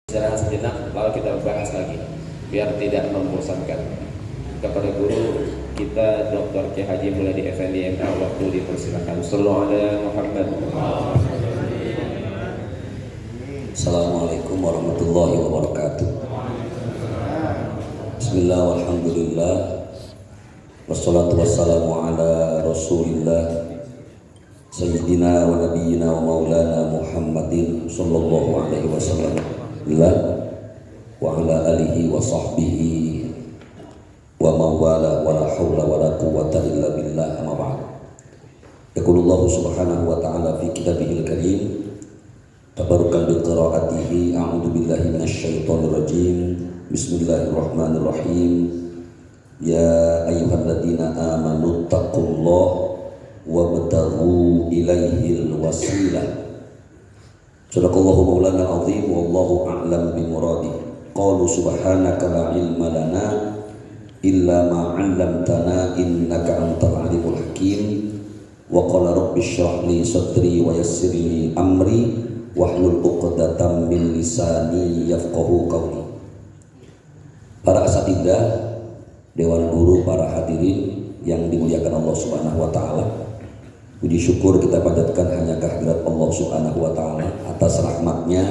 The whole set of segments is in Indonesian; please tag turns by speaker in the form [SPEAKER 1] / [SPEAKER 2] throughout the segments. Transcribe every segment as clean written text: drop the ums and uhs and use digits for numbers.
[SPEAKER 1] Istirahat sejenak, lalu kita bahas lagi biar tidak membosankan. Kepada guru kita Dr. K. Haji Muladi Effendi MA, waktu dipersilakan. Sallallahu alaihi Muhammad.
[SPEAKER 2] Assalamualaikum warahmatullahi wabarakatuh. Bismillah walhamdulillah wassalatu wassalamu ala rasulillah Sayyidina wa nabiyyina wa maulana Muhammadin sallallahu alaihi wasallam wa ala alihi wa sahbihi wa mawala wa la hawla wa la quwwata illa billah, amma ba'd. Yaqulullahu subhanahu wa ta'ala fi kitabihil karim, tabarukan bi qiraatihi, a'udzu billahi minasyaitonir rajim. Bismillahirrahmanirrahim. Ya ayyuhalladzina amanu taqullaha wabtaghu ilaihil wasilah. Sadaqallahu maulana al-azim, wallahu a'lam bimuradi. Qalu subhanaka la ilma lana illa ma 'allamtana innaka antal alimul hakim. Wa qala rabbi shrah li sadri wa yassir li amri wahlul 'uqdatam min lisani yafqahu qawli. Para asatidzah, dewan guru, para hadirin yang dimuliakan Allah Subhanahu wa taala. Puji syukur kita panjatkan hanya kehadirat Allah Subhanahu wa taala atas rahmatnya.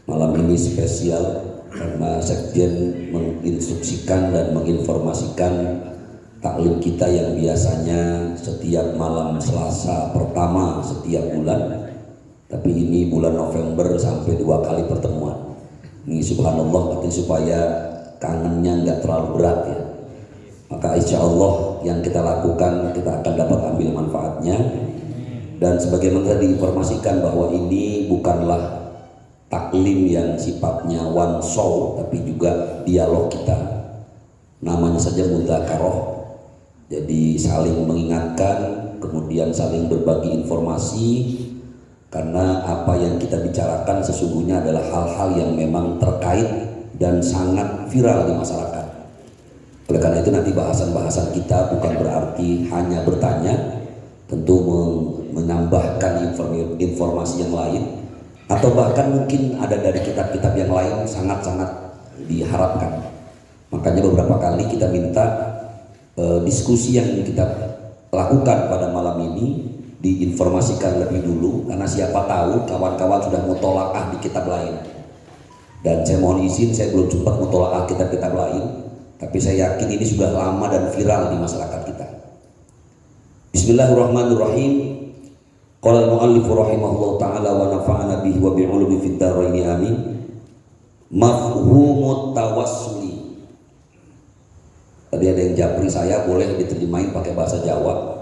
[SPEAKER 2] Malam ini spesial karena sekjen menginstruksikan dan menginformasikan taklim kita yang biasanya setiap malam Selasa pertama setiap bulan, tapi ini bulan November sampai 2 kali pertemuan. Ini subhanallah, berarti supaya kangennya nggak terlalu berat ya. Maka insya Allah yang kita lakukan kita akan dapat ambil manfaatnya. Dan sebagaimana diinformasikan bahwa ini bukanlah taklim yang sifatnya one show, tapi juga dialog kita. Namanya saja mudzakarah. Jadi saling mengingatkan, kemudian saling berbagi informasi. Karena apa yang kita bicarakan sesungguhnya adalah hal-hal yang memang terkait dan sangat viral di masyarakat. Oleh karena itu nanti bahasan-bahasan kita bukan berarti hanya bertanya, tentu menambahkan informasi yang lain, atau bahkan mungkin ada dari kitab-kitab yang lain sangat-sangat diharapkan. Makanya beberapa kali kita minta diskusi yang kita lakukan pada malam ini diinformasikan lebih dulu, karena siapa tahu kawan-kawan sudah mutolaah di kitab lain. Dan saya mohon izin, saya belum sempat mutolaah kitab-kitab lain, tapi saya yakin ini sudah lama dan viral di masyarakat kita. Bismillahirrahmanirrahim. Qala al-mu'allif rahimahullah ta'ala wa nafa'ana bihi wa bi'ulumi fid dharain amin. Mafhumut tawassuli. Tadi ada yang japri saya, boleh diterjemahin pakai bahasa Jawa.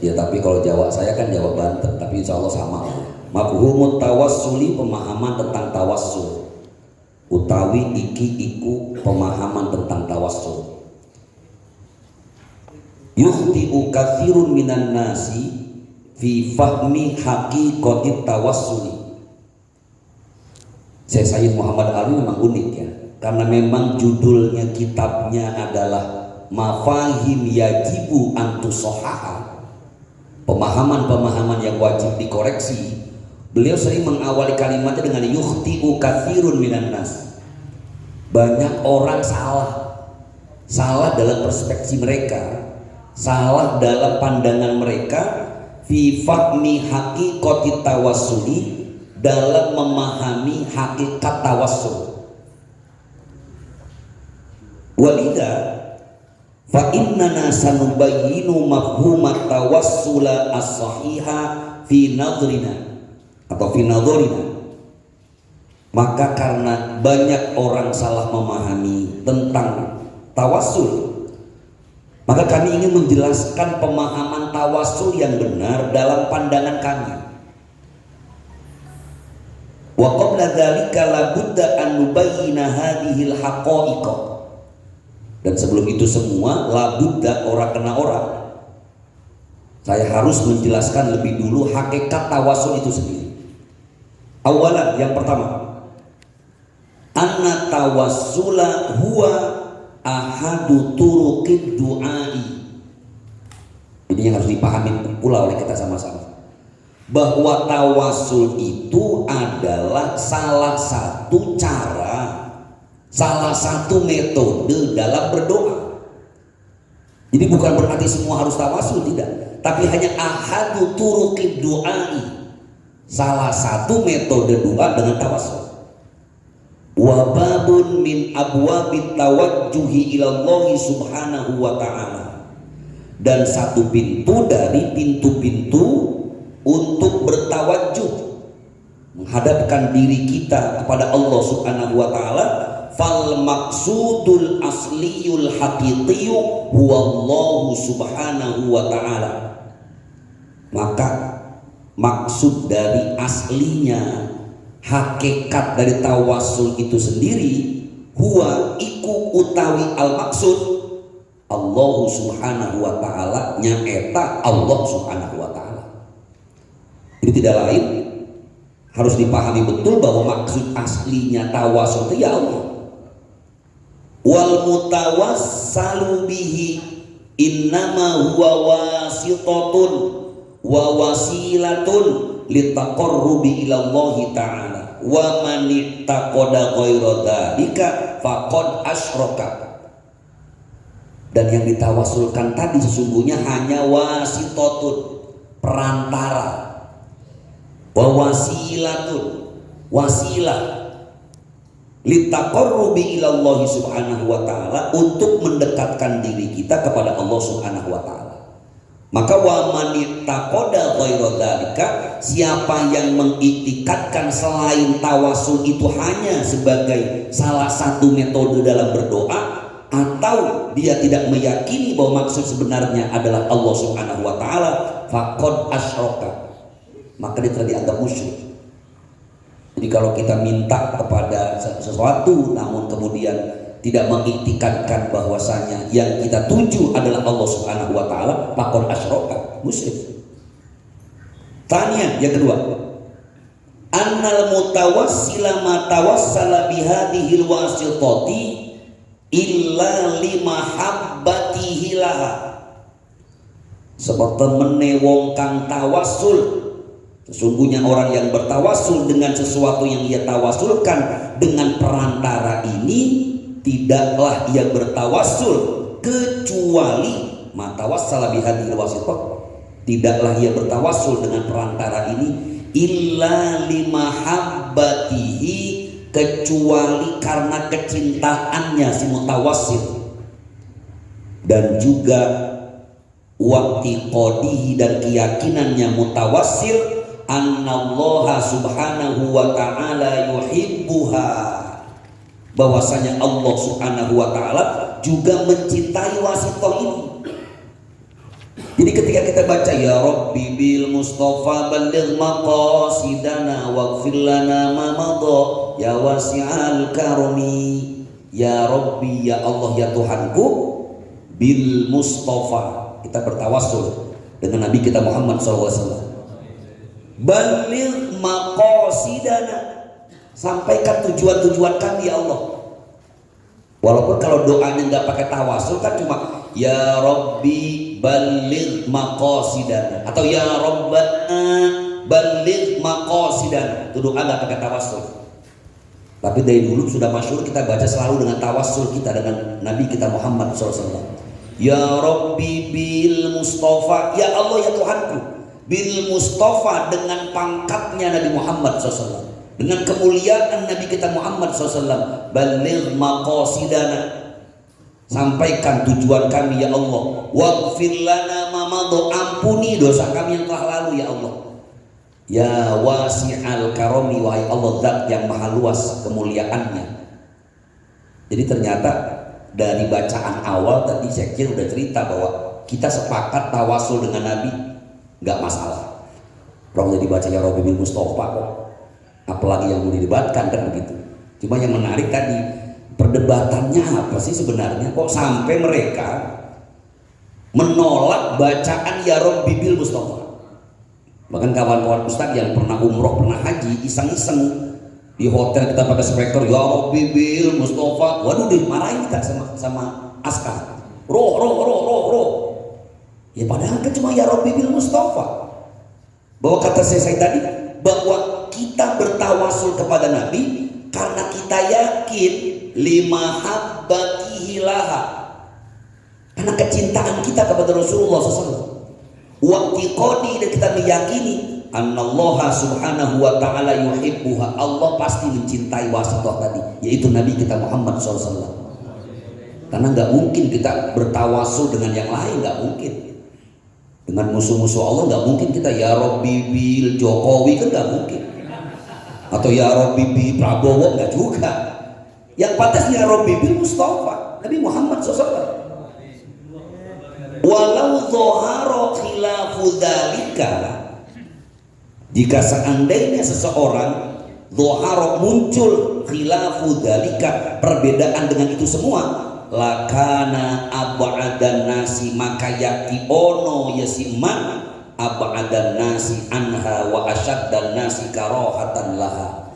[SPEAKER 2] Ya tapi kalau Jawa saya kan Jawa Banten, tapi insya Allah sama. Mafhumut tawassuli, pemahaman tentang tawassul. Utawi iku pemahaman tentang tawassul. Yukhti'u katsirun minan nasi fi fahmi haqiqatit tawassuli. Syekh Sayyid Muhammad Ali memang unik ya, karena memang judulnya kitabnya adalah Mafahim Yajibu Antusohaha, pemahaman-pemahaman yang wajib dikoreksi. Beliau sering mengawali kalimatnya dengan yukhti'u katsirun minan nas. Banyak orang salah dalam perspektif mereka, salah dalam pandangan mereka, fi fahmi haqiqati tawassuli, dalam memahami hakikat tawassul. Walidha fa innana sanubayyinu mafhumat tawassula as-sahiha fi nadrina atau fi nadrina. Maka karena banyak orang salah memahami tentang tawassul, maka kami ingin menjelaskan pemahaman tawassul yang benar dalam pandangan kami. Wa qabla dzalika la budda an nubayyina hadhil haqa'iq. Dan sebelum itu semua, la budda, ora kena ora, saya harus menjelaskan lebih dulu hakikat tawassul itu sendiri. Awalan, yang pertama, anna tawassula huwa ahadu turuqid du'ai. Ini yang harus dipahami pula oleh kita sama-sama, bahwa tawasul itu adalah salah satu cara, salah satu metode dalam berdoa. Jadi bukan berarti semua harus tawasul, tidak, tapi hanya ahadu turuqid du'ai, salah satu metode doa dengan tawasul. Wa babun min abwabit tawajjuhi ilallahi subhanahu wa ta'ala, dan satu pintu dari pintu-pintu untuk bertawajjuh, menghadapkan diri kita kepada Allah subhanahu wa ta'ala. Fal maksudul asliyul haqiqiyu huwallahu subhanahu wa ta'ala. Maka maksud dari aslinya, hakikat dari tawasul itu sendiri, huwa iku utawi al maksud Allah subhanahu wa ta'ala, nyaeta Allah subhanahu wa ta'ala. Jadi tidak lain, harus dipahami betul bahwa maksud aslinya tawasul itu ya Allah. Wal mutawassalu bihi innama huwa wasitatun wa wasilatun litaqarrubi ila Allah ta'ala, wa man ittaqada ghaira dzalika faqad asyraka. Dan yang ditawasulkan tadi sesungguhnya hanya wasitatun, perantara, wa wasilatun, wasilah, litaqarrubi ila Allah subhanahu wa ta'ala, untuk mendekatkan diri kita kepada Allah subhanahu wa ta'ala. Maka wa man ittaqada ghaira dzalika, siapa yang mengiktikadkan selain tawasul itu hanya sebagai salah satu metode dalam berdoa, atau dia tidak meyakini bahwa maksud sebenarnya adalah Allah subhanahu wa ta'ala, faqad asyraka, maka dia telah dianggap musyrik. Jadi kalau kita minta kepada sesuatu namun kemudian tidak mengiktikadkan bahwasanya yang kita tuju adalah Allah subhanahu wa ta'ala, faqad asyraka, musyrik. Tanya yang kedua, annal mutawassila ma tawassala bihadhil wasitati illa limahabbatihi laha. Sebab temene wong kang tawasul, sesungguhnya orang yang bertawasul dengan sesuatu yang ia tawasulkan dengan perantara ini, tidaklah ia bertawasul kecuali matawassala bihadhil wasithah, tidaklah ia bertawasul dengan perantara ini illa limahabbatihi, kecuali karena kecintaannya si mutawassil, dan juga waqtiqadihi, dan keyakinannya mutawassil annallaha subhanahu wa ta'ala yuhibbuha, bahwasanya Allah subhanahu wa ta'ala juga mencintai wasithah ini. Jadi ketika kita baca ya Rabbi bil Mustafa balligh maqasidana waghfir lana ma madha ya wasi'al karami, ya Rabbi, ya Allah, ya Tuhanku, bil Mustafa, kita bertawassul dengan Nabi kita Muhammad SAW. Balligh maqasidana, sampaikan tujuan-tujuan kami ya Allah. Walaupun kalau doanya nggak pakai tawasul kan cuma ya Rabbi balligh maqasidana atau ya Rabbana balligh maqasidana, itu doa nggak pakai tawasul. Tapi dari dulu sudah masyhur kita baca selalu dengan tawasul kita dengan Nabi kita Muhammad SAW. Ya Rabbi bil Mustafa, ya Allah, ya Tuhanku, bil Mustafa, dengan pangkatnya Nabi Muhammad SAW, dengan kemuliaan Nabi kita Muhammad SAW, balligh maqasidana, sampaikan tujuan kami ya Allah, waghfir lana ma madha, ampuni dosa kami yang telah lalu ya Allah, ya wasi'al karami, wahai Allah zat yang maha luas kemuliaannya. Jadi ternyata dari bacaan awal tadi Syekh udah cerita bahwa kita sepakat tawasul dengan Nabi nggak masalah. Kalau dibaca ya Rabbi bil Mustafa kok, apalagi yang mau didebatkan kan begitu. Cuma yang menarik tadi perdebatannya apa sih sebenarnya, kok sampai mereka menolak bacaan ya Rabbi bil Mustafa. Bahkan kawan-kawan ustaz yang pernah umroh, pernah haji, iseng-iseng di hotel kita pakai speaker ya Rabbi bil Mustafa, waduh dimarahin kita sama askar, roh. Ya padahal kan cuma ya Rabbi bil Mustafa. Bahwa kata saya tadi, bahwa kita bertawasul kepada Nabi karena kita yakin lima habbatihi laha, karena kecintaan kita kepada Rasulullah SAW. Waqtiqadi, dan kita meyakini annallaha subhanahu wa ta'ala yuhibbuha, Allah pasti mencintai wasithah tadi, yaitu Nabi kita Muhammad SAW. Karena nggak mungkin kita bertawasul dengan yang lain, nggak mungkin. Dengan musuh-musuh Allah nggak mungkin kita ya Rabbi bil Jokowi, kan nggak mungkin. Atau ya Rabbi bil Prabowo, nggak juga. Yang pantas ya Rabbi bil Mustafa Nabi Muhammad SAW. Walau dhahara khilafu dzalika, jika seandainya seseorang dhahara muncul khilafu dzalika, perbedaan dengan itu semua, lakana ab'adan nasi, maka yakti ono yasiman ab'adan nasi anha wa asyaddan nasi karohatan laha.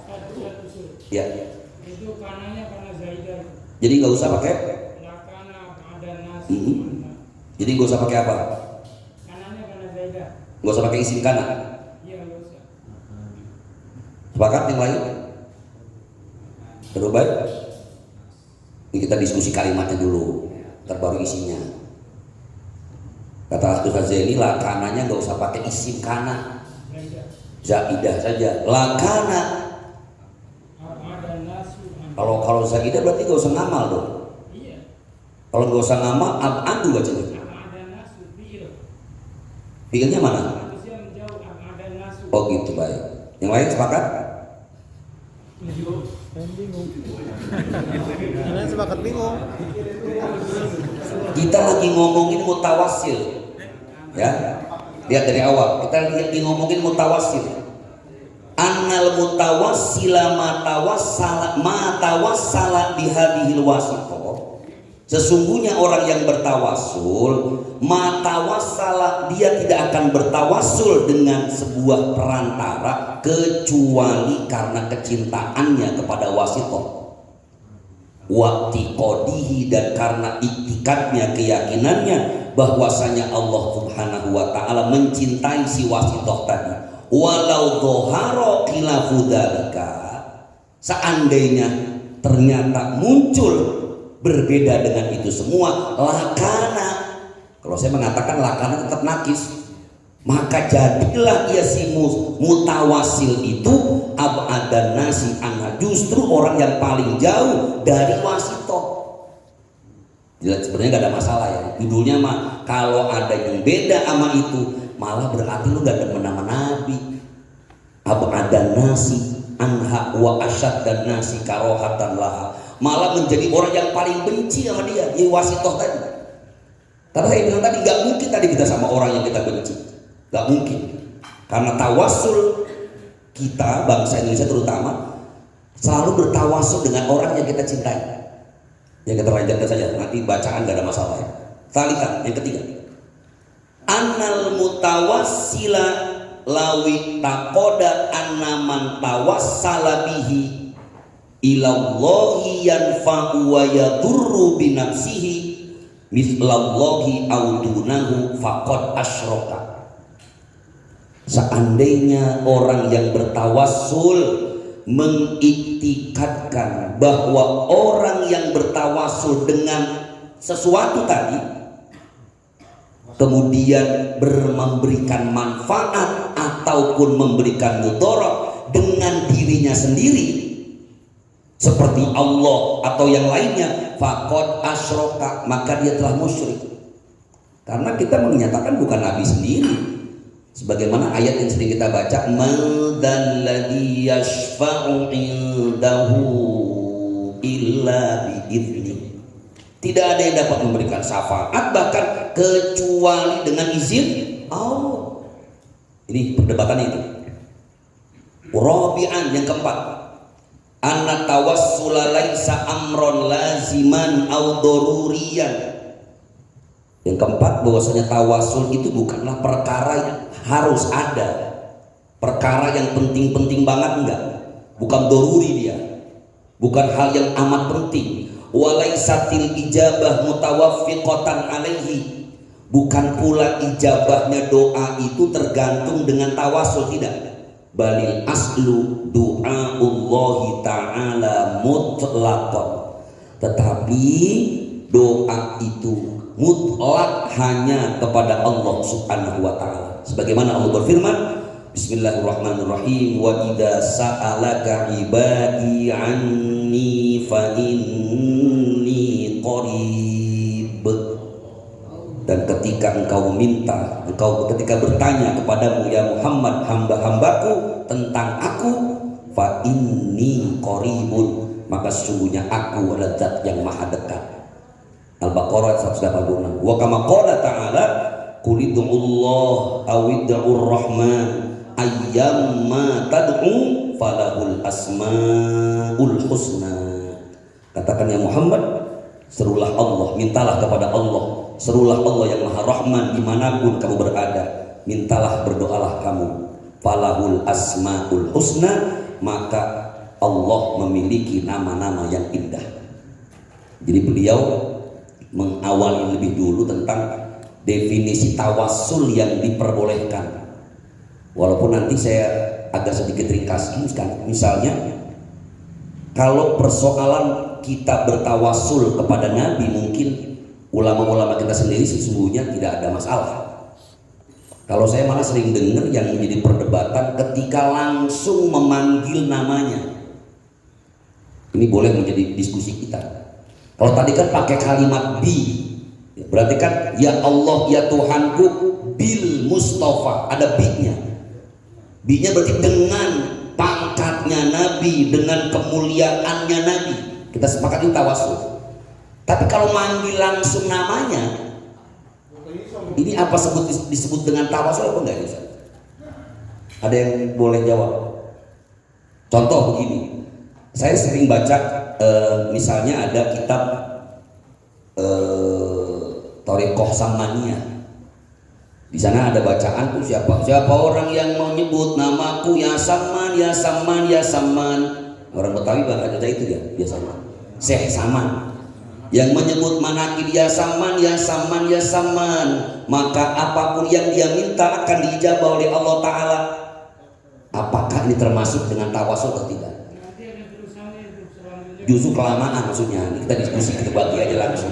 [SPEAKER 2] Ya.
[SPEAKER 3] Itu kanannya karena zaidah.
[SPEAKER 2] Jadi nggak usah pakai.
[SPEAKER 3] Lakana ab'adan nasi.
[SPEAKER 2] Jadi nggak usah pakai apa?
[SPEAKER 3] Kanannya karena zaidah.
[SPEAKER 2] Nggak usah pakai isim kana.
[SPEAKER 3] Iya, nggak usah.
[SPEAKER 2] Sepakat yang lain? Terus baik. Ini kita diskusi kalimatnya dulu, terbaru isinya. Kata Ustaz Zaini, lakananya nggak usah pakai isim kana, zaidah saja. Lakana. Kalau zaidah berarti nggak usah ngamal dong.
[SPEAKER 3] Iya.
[SPEAKER 2] Kalau nggak usah ngamal, abadu aja nih. Fiilnya mana? Oh gitu, baik. Yang lain sepakat?
[SPEAKER 4] Kalian sepakat bingung.
[SPEAKER 2] Kita lagi ngomongin mutawassil, ya. Lihat dari awal, kita lagi ngomongin mutawassil. Annal mutawassila ma tawassala bihadhil wasithah. Sesungguhnya orang yang bertawassul, ma tawassala, dia tidak akan bertawassul dengan sebuah perantara kecuali karena kecintaannya kepada wasithah. Waqtiqadihi, dan karena iktikadnya, keyakinannya bahwasanya Allah Subhanahu wa taala mencintai si wasithah tadi. Walau dhahara khilafu dzalika, seandainya ternyata muncul berbeda dengan itu semua, lakana, kalau saya mengatakan lakana tetap nakis, maka jadilah ia si mutawassil itu ab'adan nasi anha, justru orang yang paling jauh dari wasithah. Sebenarnya gak ada masalah ya, judulnya mah kalau ada yang beda sama itu malah berarti lu gak demen sama Nabi. Ab'adan nasi anha wa asyaddan nasi karohatan laha, malah menjadi orang yang paling benci sama dia, ya wasithah tadi. Karena saya bilang tadi, gak mungkin tadi kita sama orang yang kita benci, gak mungkin. Karena tawassul kita, bangsa Indonesia terutama, selalu bertawassul dengan orang yang kita cintai. Yang kita lanjutkan saja, nanti bacaan gak ada masalah ya. Kita lihat yang ketiga, annal mutawassila lawi taqoda annaman tawassala bihi ilallahi yanfa'u wa yadurru binafsihi mislallahi audunahu faqad asyraka. Seandainya orang yang bertawassul mengiktikadkan bahwa orang yang bertawassul dengan sesuatu tadi kemudian memberikan manfaat ataupun memberikan mudarat dengan dirinya sendiri seperti Allah atau yang lainnya, faqad asyraka, maka dia telah musyrik. Karena kita menyatakan bukan Nabi sendiri, sebagaimana ayat yang sering kita baca, madzalladzi yashfa'u indahu illa bi'idznih. Tidak ada yang dapat memberikan syafaat bahkan kecuali dengan izin Allah. Ini perdebatan itu. Rabi'an, yang keempat, anna tawassula laisa amron laziman au daruriyan. Yang keempat, bahwasanya tawassul itu bukanlah perkara yang harus ada, perkara yang penting-penting banget, enggak, bukan daruri dia, bukan hal yang amat penting. Walaisatil ijabah mutawaffiqatan alaihi, Bukan pula ijabahnya doa itu tergantung dengan tawasul, tidak. Balil aslu du'aullahi ta'ala mutlaqan. Tetapi doa itu mutlak hanya kepada Allah Subhanahu wa taala. Sebagaimana Allah berfirman, Bismillahirrahmanirrahim, wa idza sa'alaka ibadi anni fa inni qarib. Dan ketika ketika bertanya kepadamu ya Muhammad, hamba-hambaku tentang aku, fa inni qaribun, maka sesungguhnya aku adalah zat yang maha dekat. Al-Baqarah 186. Wa kama qala ta'ala, qul ud'ullah aw ud'ur rahman ayyamma tad'u falahul asmaul husna. Katakan ya Muhammad, serulah Allah, mintalah kepada Allah, serulah Allah yang maha rahman dimanapun kamu berada, mintalah, berdoalah kamu. Falahul asmaul husna, maka Allah memiliki nama-nama yang indah. Jadi beliau mengawali lebih dulu tentang definisi tawassul yang diperbolehkan. Walaupun nanti saya agak sedikit ringkas. Misalnya kalau persoalan kita bertawassul kepada Nabi, mungkin ulama-ulama kita sendiri sesungguhnya tidak ada masalah. Kalau saya malah sering dengar yang menjadi perdebatan ketika langsung memanggil namanya. Ini boleh menjadi diskusi kita. Kalau tadi kan pakai kalimat bi, berarti kan ya Allah ya Tuhanku bil Mustafa, ada bi-nya. Bi-nya berarti dengan pangkatnya Nabi, dengan kemuliaannya Nabi. Kita sepakati tawassul. Tapi kalau manggil langsung namanya, ini apa disebut dengan tawassul apa enggak bisa? Ada yang boleh jawab? Contoh begini, saya sering baca misalnya ada kitab Thariqah Samaniyah. Di sana ada bacaan tuh siapa orang yang mau nyebut namaku ya Saman, ya Saman, ya Saman. Orang Betawi bahasa itu ya, biasanya Syekh Saman. Yang menyebut manakib ya Saman, ya Saman, ya Saman, maka apapun yang dia minta akan diijabah oleh Allah Ta'ala. Apakah ini termasuk dengan tawassul atau tidak? Justru kelamaan maksudnya. Ini kita diskusi, kita bagi aja langsung.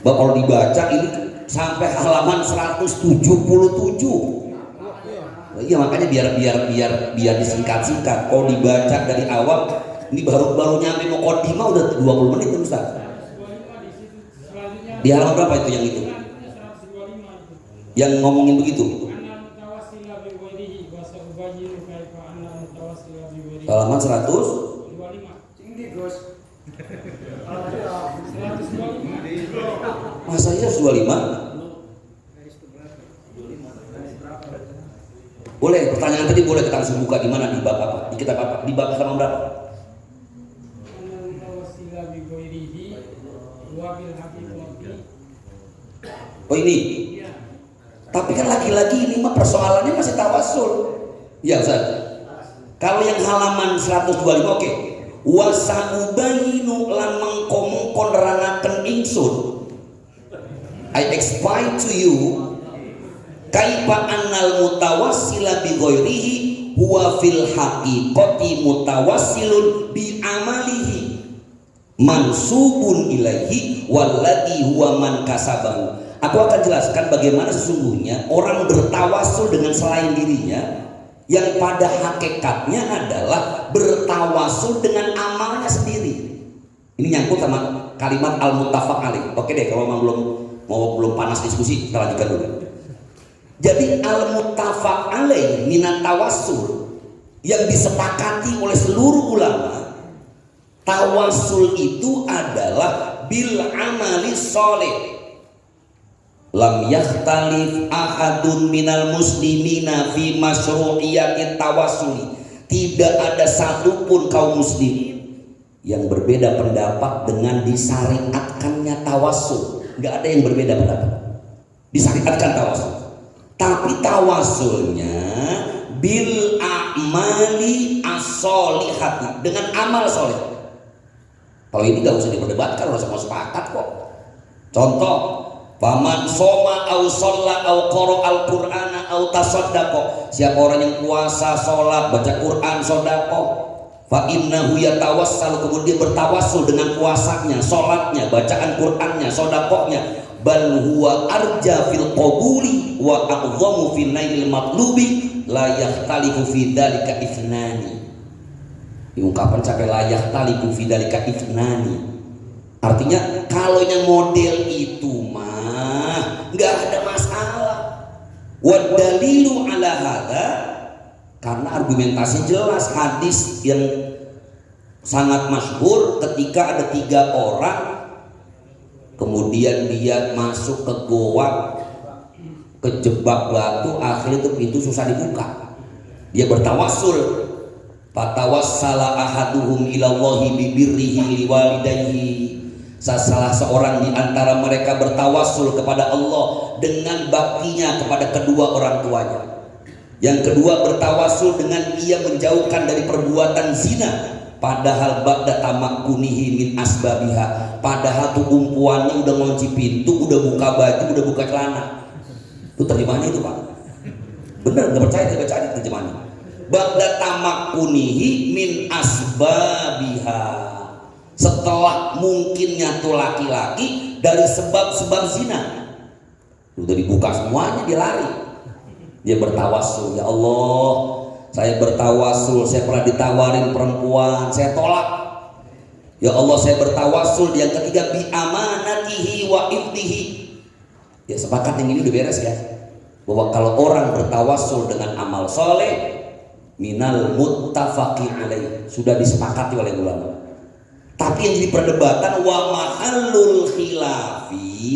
[SPEAKER 2] Bahwa kalau dibaca ini sampai halaman 177. Iya, makanya biar disingkat-singkat. Kalau dibaca dari awal, ini baru nyampe Muqaddimah udah 20 menit Ustaz. Di halaman berapa itu yang itu? Yang ngomongin begitu? Halaman 100? Masa iya 125? Boleh, pertanyaan tadi boleh kita langsung buka di mana, di bab apa? Di kitab apa? Di bab halaman berapa? Oh ini. Tapi kan lagi-lagi ini mah persoalannya masih tawassul. Ya Ustaz. Kalau yang halaman 125 oke. Wa sa'ubayinu lan mengko nerangake ingsun. I explain to you kaifa annal mutawassila bi ghairihi huwa fil haqiqati mutawassilun bi amalihi mansubun ilaihi walladhi huwa man kasabahu. Aku akan jelaskan bagaimana sesungguhnya orang bertawassul dengan selain dirinya, yang pada hakikatnya adalah bertawassul dengan amalnya sendiri. Ini nyangkut sama kalimat al-muttafaq alaih. Oke deh, kalau memang belum panas diskusi, kita lanjutkan dulu. Jadi al-muttafaq alaih minat tawassul yang disepakati oleh seluruh ulama, tawassul itu adalah bil amali sholih. Lam yakhtalif ahadun minal muslimina fi masyru'iyyati tawassuli. Tidak ada satupun kaum muslimin yang berbeda pendapat dengan disyariatkannya tawassul. Enggak ada yang berbeda pendapat. Disyariatkan tawassul. Tapi tawassulnya bil a'mali as-sholihati, dengan amal soleh. Kalau ini enggak usah diperdebatkan, enggak usah sepakat kok. Contoh, Faman soma au sholla au qara al-Qur'ana au tasaddaqa. Siapa orang yang puasa, sholat, baca Quran, sedekah, fa innahu yatawassalu, kemudian bertawassul dengan puasanya, sholatnya, bacaan Qur'annya, sedekahnya, bal huwa arja fil qabuli wa a'dhamu fil nailil matlubi la yahtalifu fi dzalika ithnani. Diungkapkan sampai la yahtalifu fi dzalika ithnani. Artinya kalau yang model itu mah nggak ada masalah. Wa dalilu ala hadza, karena argumentasi jelas hadis yang sangat masyhur ketika ada 3 orang kemudian dia masuk ke goa, kejebak batu, akhirnya itu pintu susah dibuka. Dia bertawassul, fatawassala ahaduhum ilallahi bibirrihi liwalidayhi. Salah seorang di antara mereka bertawassul kepada Allah dengan baktinya kepada kedua orang tuanya. Yang kedua bertawassul dengan ia menjauhkan dari perbuatan zina, padahal ba'da tamakkunihi min asbabiha, padahal tuh umpuannya udah ngunci pintu, udah buka baju, udah buka celana. Itu terjemahannya itu Pak, bener, nggak percaya, dia baca di terjemahannya. Ba'da tamakkunihi min asbabiha, setelah mungkinnya tuh laki-laki dari sebab-sebab zina, udah dibuka semuanya, dia lari. Dia bertawassul, ya Allah, saya bertawassul, saya pernah ditawarin perempuan, saya tolak. Ya Allah, saya bertawassul. Yang ketiga, bi amanatihi wa ibtihi. Ya sepakat yang ini udah beres ya, bahwa kalau orang bertawassul dengan amal soleh, minal muttafaqi alaih, sudah disepakati oleh ulama. Tapi yang jadi perdebatan, wa mahallul khilafi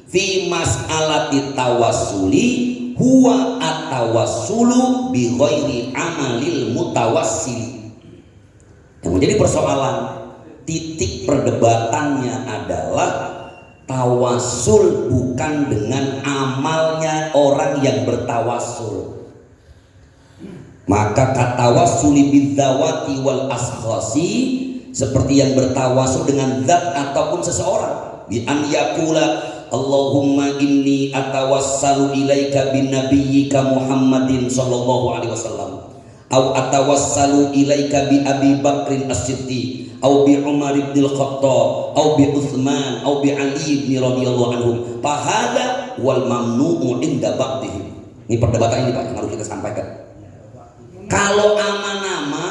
[SPEAKER 2] fi mas'alati tawassuli huwa at-tawassulu bi ghairi amalil mutawassil. Yang menjadi persoalan, titik perdebatannya adalah tawassul bukan dengan amalnya orang yang bertawassul. Maka katawassuli bidzawati wal askhasi, seperti yang bertawassul dengan zat ataupun seseorang, bi an yaqula Allahumma inni atawassalu ilaika bin nabiyyika Muhammadin sallallahu alaihi wasallam, au atawassalu ilaika bi Abi Bakrin As-Siddiq, au bi Umar bin Al-Khattab, au bi Utsman, au bi Ali bin radhiyallahu anhum, fa hada wal mamnu'u inda ba'dihim. Ini perdebatan ini Pak yang harus kita sampaikan. Kalau nama-nama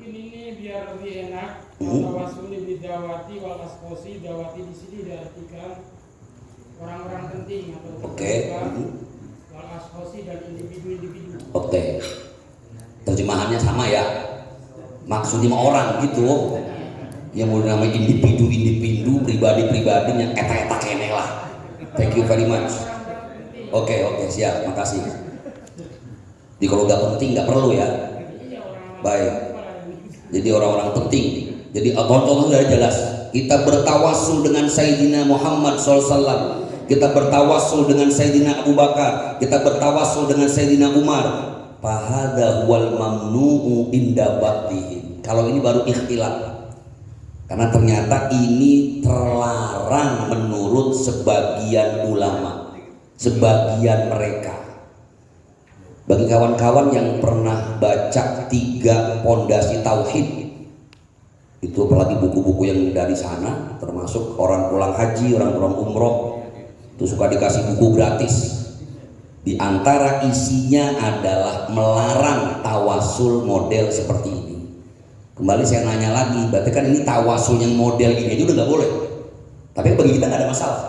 [SPEAKER 3] Mungkin ini biar lebih enak. Tawassuli bidawati wal asqosi, dawati di sini diartikan orang-orang penting atau wal asqosi dan individu-individu.
[SPEAKER 2] Oke. Terjemahannya sama ya. Maksudnya orang gitu. Yang mau namanya individu, pribadi-pribadi yang eta-eta kene lah. Thank you very much. Oke, siap, makasih. Jadi kalau nggak penting nggak perlu ya. Baik. Jadi orang-orang penting. Jadi contohnya sudah jelas. Kita bertawassul dengan Sayyidina Muhammad SAW. Kita bertawassul dengan Sayyidina Abu Bakar. Kita bertawassul dengan Sayyidina Umar. Fahada wal mamnu'u inda ba'dihim. Kalau ini baru ikhtilaf. Karena ternyata ini terlarang menurut sebagian ulama, sebagian mereka. Bagi kawan-kawan yang pernah baca 3 pondasi tauhid, itu apalagi buku-buku yang dari sana, termasuk orang pulang haji, orang pulang umroh, itu suka dikasih buku gratis. Di antara isinya adalah melarang tawassul model seperti ini. Kembali saya nanya lagi, berarti kan ini tawassul yang model ini aja udah nggak boleh. Tapi bagi kita nggak ada masalah.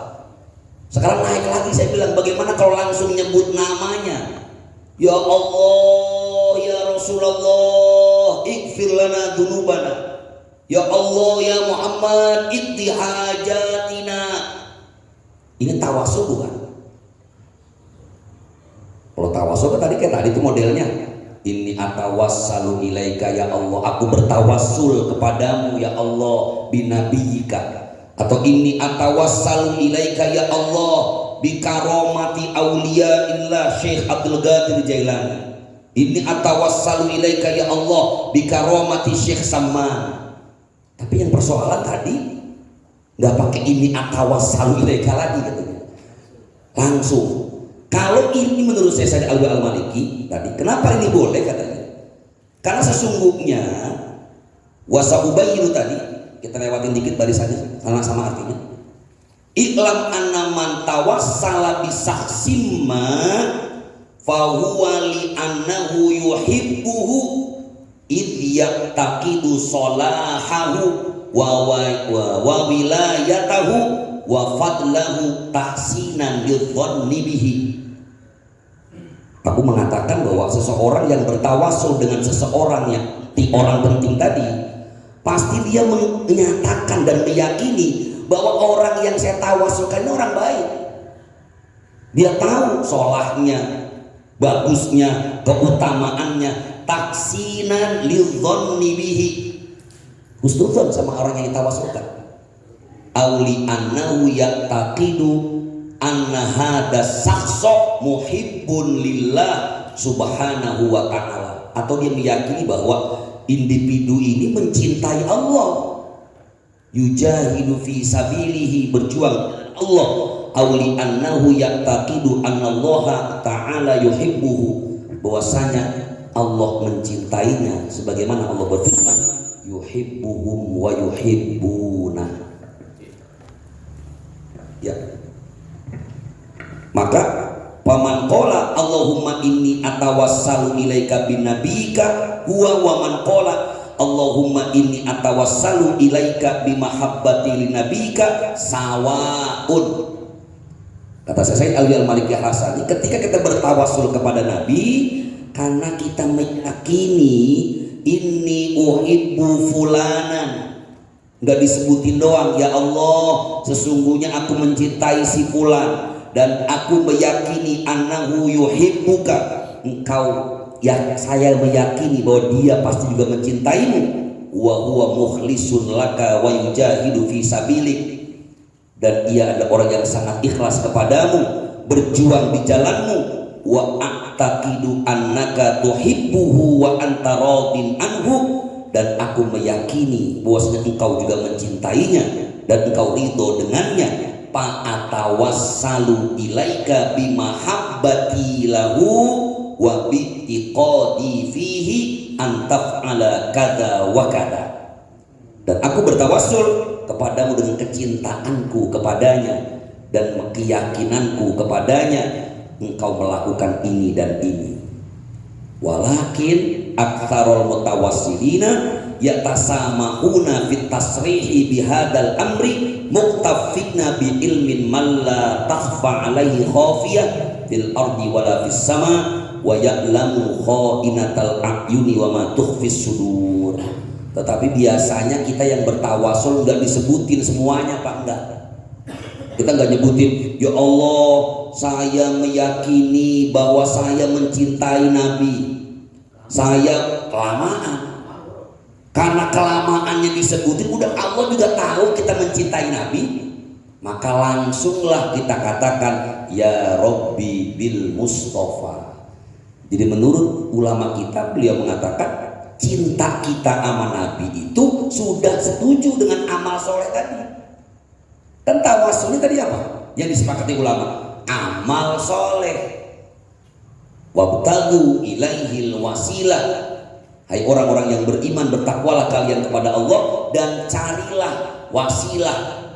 [SPEAKER 2] Sekarang naik lagi, saya bilang bagaimana kalau langsung nyebut namanya? Ya Allah, ya Rasulullah, ighfir lana dzunubana. Ya Allah, ya Muhammad, iqdi hajatina. Ini tawassul bukan? Kalau tawassul kan tadi kayak tadi itu modelnya. Inni atawassalu ilaika ya Allah, aku bertawassul kepadamu ya Allah binabiyika. Atau inni atawassalu ilaika ya Allah bikaromati auliya illah Syekh Abdul Qadir Jailani. Inni atawassalu ilaika ya Allah bikaromati Syekh Samman. Tapi yang persoalan tadi nggak pakai ini atawassalu ilaika lagi katanya. langsung. Kalau ini menurut saya Said Alwi Al-Maliki tadi, kenapa ini boleh katanya? Karena sesungguhnya wasa ubayyiru tadi, kita lewatin dikit barisannya, sama-sama artinya. Iklam anna man tawassala bisaksimma fahuwa li annahu yuhibbuhu idh yaqtaqidu salahahu wa wilayatahu wa fadlahu tahsinan lidhanni bihi. Aku mengatakan bahwa seseorang yang bertawasul dengan seseorang yang orang penting tadi, pasti dia menyatakan dan meyakini bahwa orang yang saya tawasulkan ini orang baik. Dia tahu solahnya, bagusnya, keutamaannya, taksinan lidhanni bihi, husnudzon sama orang yang ditawasulkan. Auli annahu yaqtaqidu anna hada syakhsa muhibbun lillah subhanahu wa ta'ala, atau dia meyakini bahwa individu ini mencintai Allah, yujahidu fi sabilihi, berjuang Allah. Auli annahu yaqtaqidu anna Allah ta'ala yuhibbuhu, bahwasanya Allah mencintainya sebagaimana Allah berfirman yuhibbuhum wa yuhibbuna. Ya. Maka paman qala Allahumma inni atawassalu ilaika binabika huwa wa man qala Allahumma inni atawassalu ilaika bimahabbati linabika sawaun. Kata Said Alwi Al-Maliki Al-Hasani, ketika kita bertawasul kepada Nabi karena kita meyakini inni uhibbu fulanan, nggak disebutin doang, ya Allah sesungguhnya aku mencintai si fulan, dan aku meyakini annahu yuhibbuka, engkau ya, saya meyakini bahwa dia pasti juga mencintaimu, wa huwa mukhlisun laka wa yujahidu fi sabilik, dan ia adalah orang yang sangat ikhlas kepadamu, berjuang di jalanmu, wa a'taqidu annaka tuhibbuhu wa anta radin anhu, dan aku meyakini bahwasanya engkau juga mencintainya dan engkau ridho dengannya, fa'atawassalu ilaika bimahabbati lahu wa bi'tiqadi fihi an taf'ala kada wa kada, dan aku bertawassul kepadamu dengan kecintaanku kepadanya dan keyakinanku kepadanya, engkau melakukan ini dan ini. Walakin aktsarul mutawassilina yatasamahuna fit tasrihi bihadal amri muqtafina bi ilmin man la takhfa alaihi khafiyah fil ardi wala fis sama wa ya'lamu kha'inatal a'yuni wa ma tukhfis sudur. Tetapi biasanya kita yang bertawasul nggak disebutin semuanya, Pak, enggak. Kita nggak nyebutin, ya Allah saya meyakini bahwa saya mencintai Nabi, saya kelamaan. Karena kelamaannya disebutin, udah Allah juga tahu kita mencintai Nabi, maka langsunglah kita katakan ya Rabbi bil Mustafa. Jadi menurut ulama kita, beliau mengatakan cinta kita sama Nabi itu sudah setuju dengan amal soleh tadi. Dan tawasulnya tadi apa? Yang disepakati ulama, amal soleh. Wabtagu ilaihil wasilah. Hai orang-orang yang beriman, bertakwalah kalian kepada Allah dan carilah wasilah.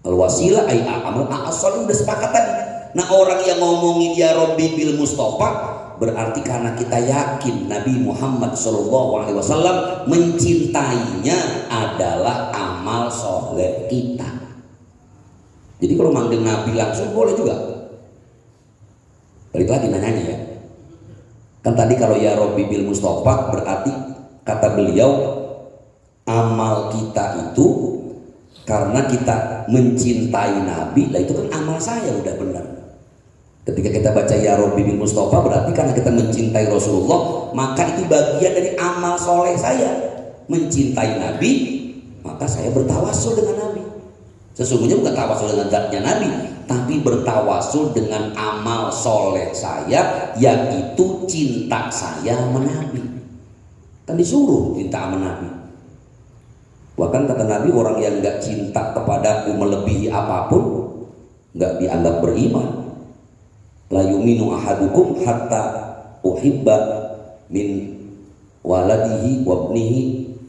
[SPEAKER 2] Al-wasilah ay amal as-soleh, udah sepakat tadi. Nah, orang yang ngomongin ya Rabbi bil Mustafa berarti karena kita yakin Nabi Muhammad SAW mencintainya adalah amal soleh kita. Jadi kalau manggil Nabi langsung boleh juga. Balik lagi nanyanya ya. Kan tadi kalau ya Rabbi bil Mustafa berarti kata beliau amal kita itu karena kita mencintai Nabi, lah itu kan amal saya udah benar. Ketika kita baca ya Rabbi bil Mustafa berarti karena kita mencintai Rasulullah, maka itu bagian dari amal soleh saya. Mencintai Nabi, maka saya bertawasul dengan Nabi. Sesungguhnya bukan tawasul dengan zatnya Nabi, tapi bertawasul dengan amal soleh saya, yaitu cinta saya sama Nabi. Kan disuruh cinta sama Nabi. Bahkan kata Nabi, orang yang gak cinta kepadaku melebihi apapun gak dianggap beriman. La yuminu ahadukum hatta uhibba min waladihi wa ibnihi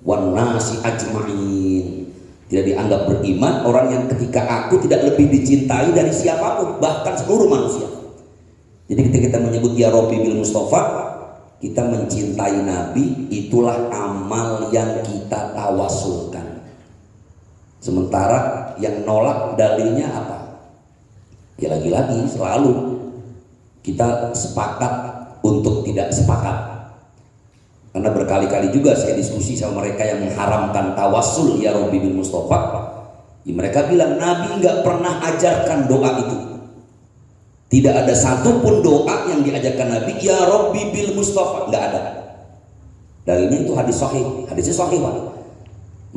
[SPEAKER 2] wan nasi ajma'in. Tidak dianggap beriman orang yang ketika aku tidak lebih dicintai dari siapapun, bahkan seluruh manusia. Jadi ketika kita menyebut ya Rabbi bil Mustafa, kita mencintai Nabi, itulah amal yang kita tawasulkan. Sementara yang nolak dalilnya apa? Ya lagi-lagi selalu kita sepakat untuk tidak sepakat. Karena berkali-kali juga saya diskusi sama mereka yang mengharamkan tawassul ya Rabbi bil Mustafa. Ya, mereka bilang Nabi nggak pernah ajarkan doa itu. Tidak ada satupun doa yang diajarkan Nabi ya Rabbi bil Mustafa, nggak ada. Dalilnya itu hadis sahih, hadisnya sahih Pak.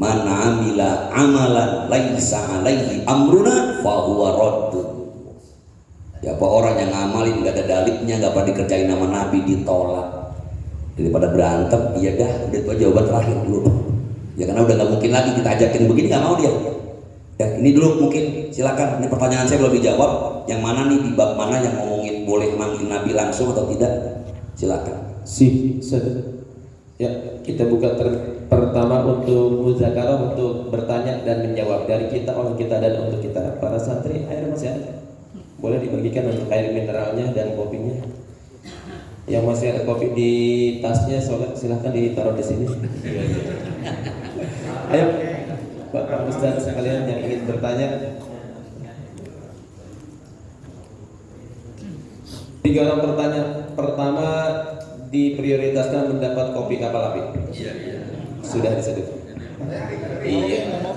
[SPEAKER 2] Man amila amalan laisa alaihi amruna fahuwa raddun. Ya apa orang yang ngamalin nggak ada dalilnya, nggak pernah dikerjain nama Nabi, ditolak. Daripada berantem, iya dah, udah itu jawaban terakhir dulu. Ya karena udah nggak mungkin lagi kita ajakin begini, nggak mau dia. Ya ini dulu mungkin, silakan. Ini pertanyaan saya belum dijawab. Yang mana nih, di bab mana yang ngomongin boleh manggil Nabi langsung atau tidak? Silakan.
[SPEAKER 1] Ya, kita buka pertama untuk muzakarah, untuk bertanya dan menjawab dari kita, oleh kita dan untuk kita. Para santri, air masih ada. Boleh dibagikan untuk air mineralnya dan kopinya. Yang masih ada kopi di tasnya, silahkan ditaruh di sini. Ayo, Bapak Ustaz sekalian yang ingin bertanya. 3 orang bertanya. Pertama diprioritaskan mendapat kopi kapal api. Sudah disebut. Iya.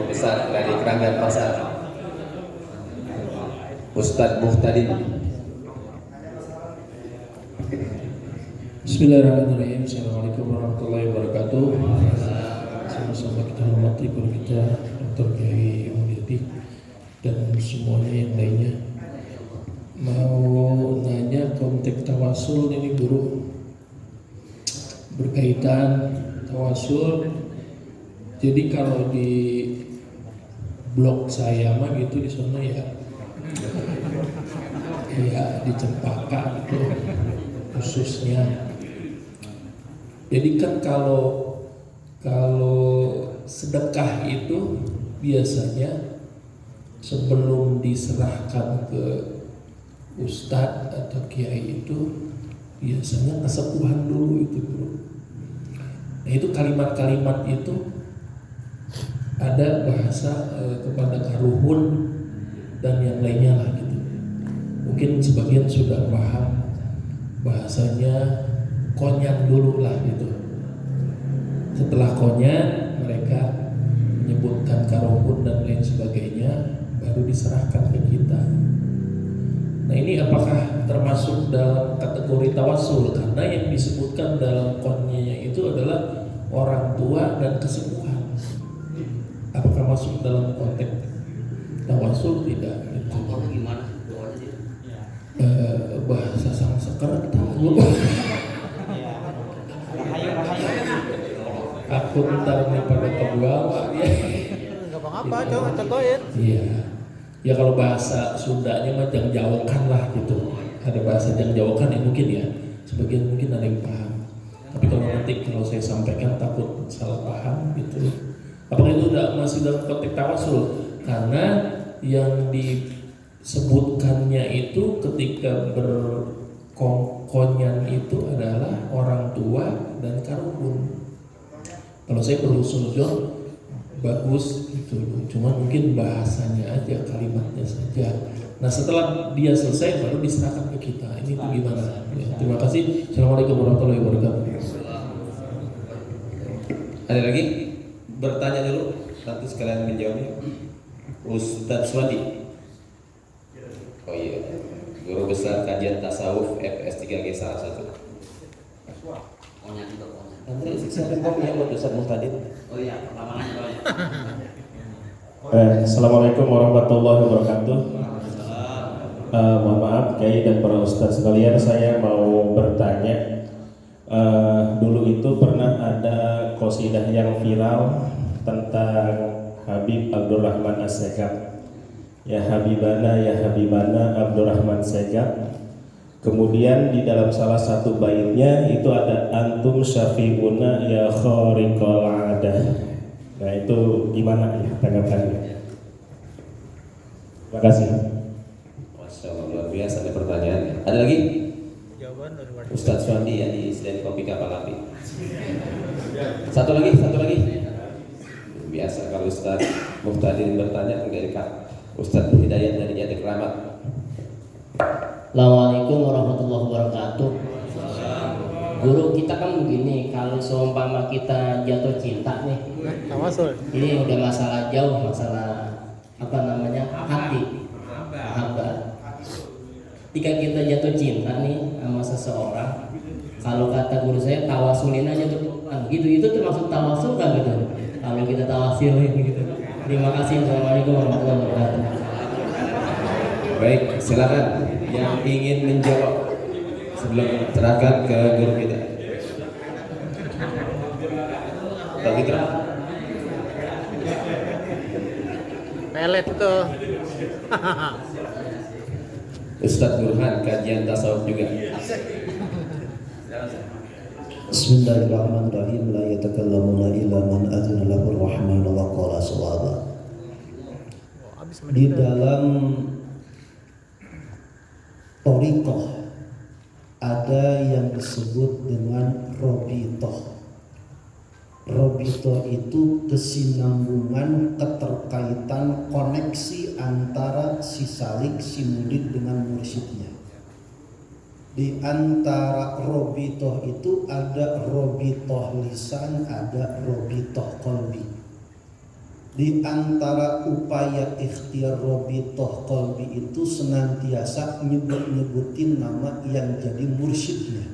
[SPEAKER 1] Besar dari Keranggan Pasar. Ustadz Muhtadin.
[SPEAKER 4] Bismillahirrahmanirrahim. Assalamualaikum warahmatullahi wabarakatuh. Sama-sama kita hormati guru kita Dr. Kiai Mulyadi dan semuanya yang lainnya. Mau nanya konteks tawasul ini guru, berkaitan tawasul. Jadi kalau di blog saya mah gitu di sana ya di Cempaka itu khususnya. Jadi kan kalau sedekah itu biasanya sebelum diserahkan ke ustadz atau kiai itu biasanya kesepuhan dulu itu bro. Nah itu kalimat-kalimat itu ada bahasa kepada karuhun dan yang lainnya lah gitu. Mungkin sebagian sudah paham bahasanya konyan dulu lah gitu. Setelah konyan mereka menyebutkan karuhun dan lain sebagainya, baru diserahkan ke kita. Nah ini apakah termasuk dalam kategori tawasul? Karena yang disebutkan dalam konyannya itu adalah orang tua dan kesepuhan. Apakah masuk dalam konteks tawasul? Tidak gitu.
[SPEAKER 2] Gimana?
[SPEAKER 4] Bahasa sang sekerat aku bentarnya pada kebawa ya.
[SPEAKER 5] Gak apa-apa, coba contohin.
[SPEAKER 4] Iya. Ya kalau bahasa Sundanya mah jangjawakan lah gitu. Ada bahasa jangjawakan yang mungkin ya sebagian mungkin ada yang paham. Tapi kalau saya sampaikan takut salah paham gitu. Apakah itu masih dalam konteks tawasul? Karena yang disebutkannya itu ketika berkonyan itu adalah orang tua dan karuhun. Kalau saya berhusnuzon bagus gitu, cuma mungkin bahasanya aja, kalimatnya saja. Nah setelah dia selesai baru diserahkan ke kita. Ini tuh gimana? Ya, terima kasih. Assalamualaikum warahmatullahi wabarakatuh.
[SPEAKER 1] Ada lagi? Bertanya dulu, nanti sekalian menjawabnya. Ustadz Swadi. Oh iya, Guru Besar Kajian Tasawuf FS3G salah satu. Nanti siapin kopi ya buat Ustadz Muhtadin.
[SPEAKER 2] Oh iya, pertama nanya.
[SPEAKER 6] Assalamualaikum warahmatullahi wabarakatuh. Mohon maaf Kiai dan para ustadz sekalian, saya mau bertanya. Dulu itu pernah ada qasidah yang viral tentang Habib Abdurrahman As-Sekap. Ya Habibana Abdurrahman Segap. Kemudian di dalam salah satu baitnya itu ada antum syafi'una ya khariqal adah. Nah itu gimana ya tanggapannya? Terima kasih.
[SPEAKER 1] Masya Allah, luar biasa ada pertanyaan. Ada lagi?
[SPEAKER 5] Jawaban dari warga.
[SPEAKER 1] Ustadz Suwandi yang disediakan kopi kapal api. Satu lagi. Biasa kalau Ustadz Muhtadin bertanya enggak dekat. Ustadz Hidayat dari Jati Keramat.
[SPEAKER 7] Assalamualaikum warahmatullahi wabarakatuh. Guru kita kan begini, kalau seumpama kita jatuh cinta nih,
[SPEAKER 5] Tawasul.
[SPEAKER 7] ini udah masalah jauh, masalah apa namanya hati, mahabbah. Ketika kita jatuh cinta nih sama seseorang, kalau kata guru saya tawasulin aja tuh, gitu itu termasuk tawasul kan gitu? Kalau kita tawasilin gitu. Terima kasih. Assalamualaikum warahmatullahi wabarakatuh.
[SPEAKER 1] Baik, silakan yang ingin menjawab sebelum serahkan ke guru kita. Pak Fitra.
[SPEAKER 5] Pelet itu.
[SPEAKER 1] Ustadz Burhan kajian tasawuf juga.
[SPEAKER 8] Bismillahirrahmanirrahim. La yatakallamuna illa man adzina lahu ar-rahman wa qala shawaba. Di dalam thariqah ada yang disebut dengan robitoh. Robitoh itu kesinambungan, keterkaitan, koneksi antara si salik, si murid dengan mursyidnya. Di antara robitoh itu ada robitoh lisan, ada robitoh qalbi. Di antara upaya ikhtiar robitoh qalbi itu senantiasa nyebut-nyebutin nama yang jadi mursyidnya.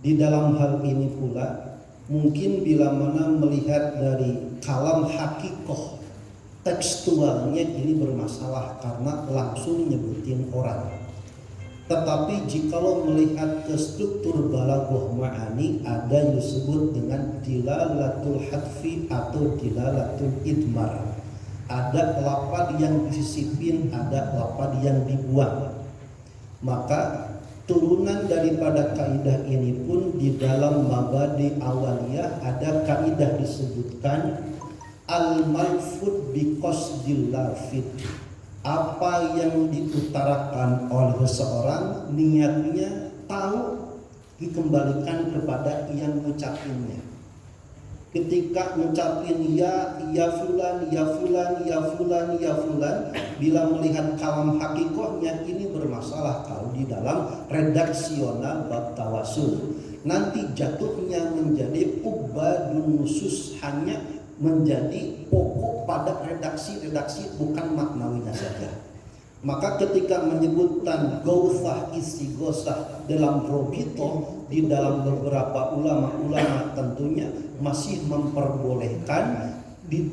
[SPEAKER 8] Di dalam hal ini pula, mungkin bila mana melihat dari kalam hakikoh, tekstualnya ini bermasalah karena langsung nyebutin orang. Tetapi jikalau melihat ke struktur balaghah ma'ani, ada yang disebut dengan dilalatul hadfi atau dilalatul idmar. Ada lafaz yang disisipin, ada lafaz yang dibuang. Maka turunan daripada kaidah ini pun di dalam mabadi awaliyah ada kaidah disebutkan al-malfud bi qasdil lafid. Apa yang diutarakan oleh seseorang niatnya tahu dikembalikan kepada yang mengucapinnya. Ketika mengucapin ya fulan, ya fulan, ya fulan, ya fulan, bila melihat kalam hakikohnya ini bermasalah kalau di dalam redaksional bab tawasul. Nanti jatuhnya menjadi ubadun nusus, hanya menjadi pokok pada redaksi-redaksi, bukan maknawinya saja. Maka ketika menyebutkan gausah istighosah dalam robito, di dalam beberapa ulama tentunya masih memperbolehkan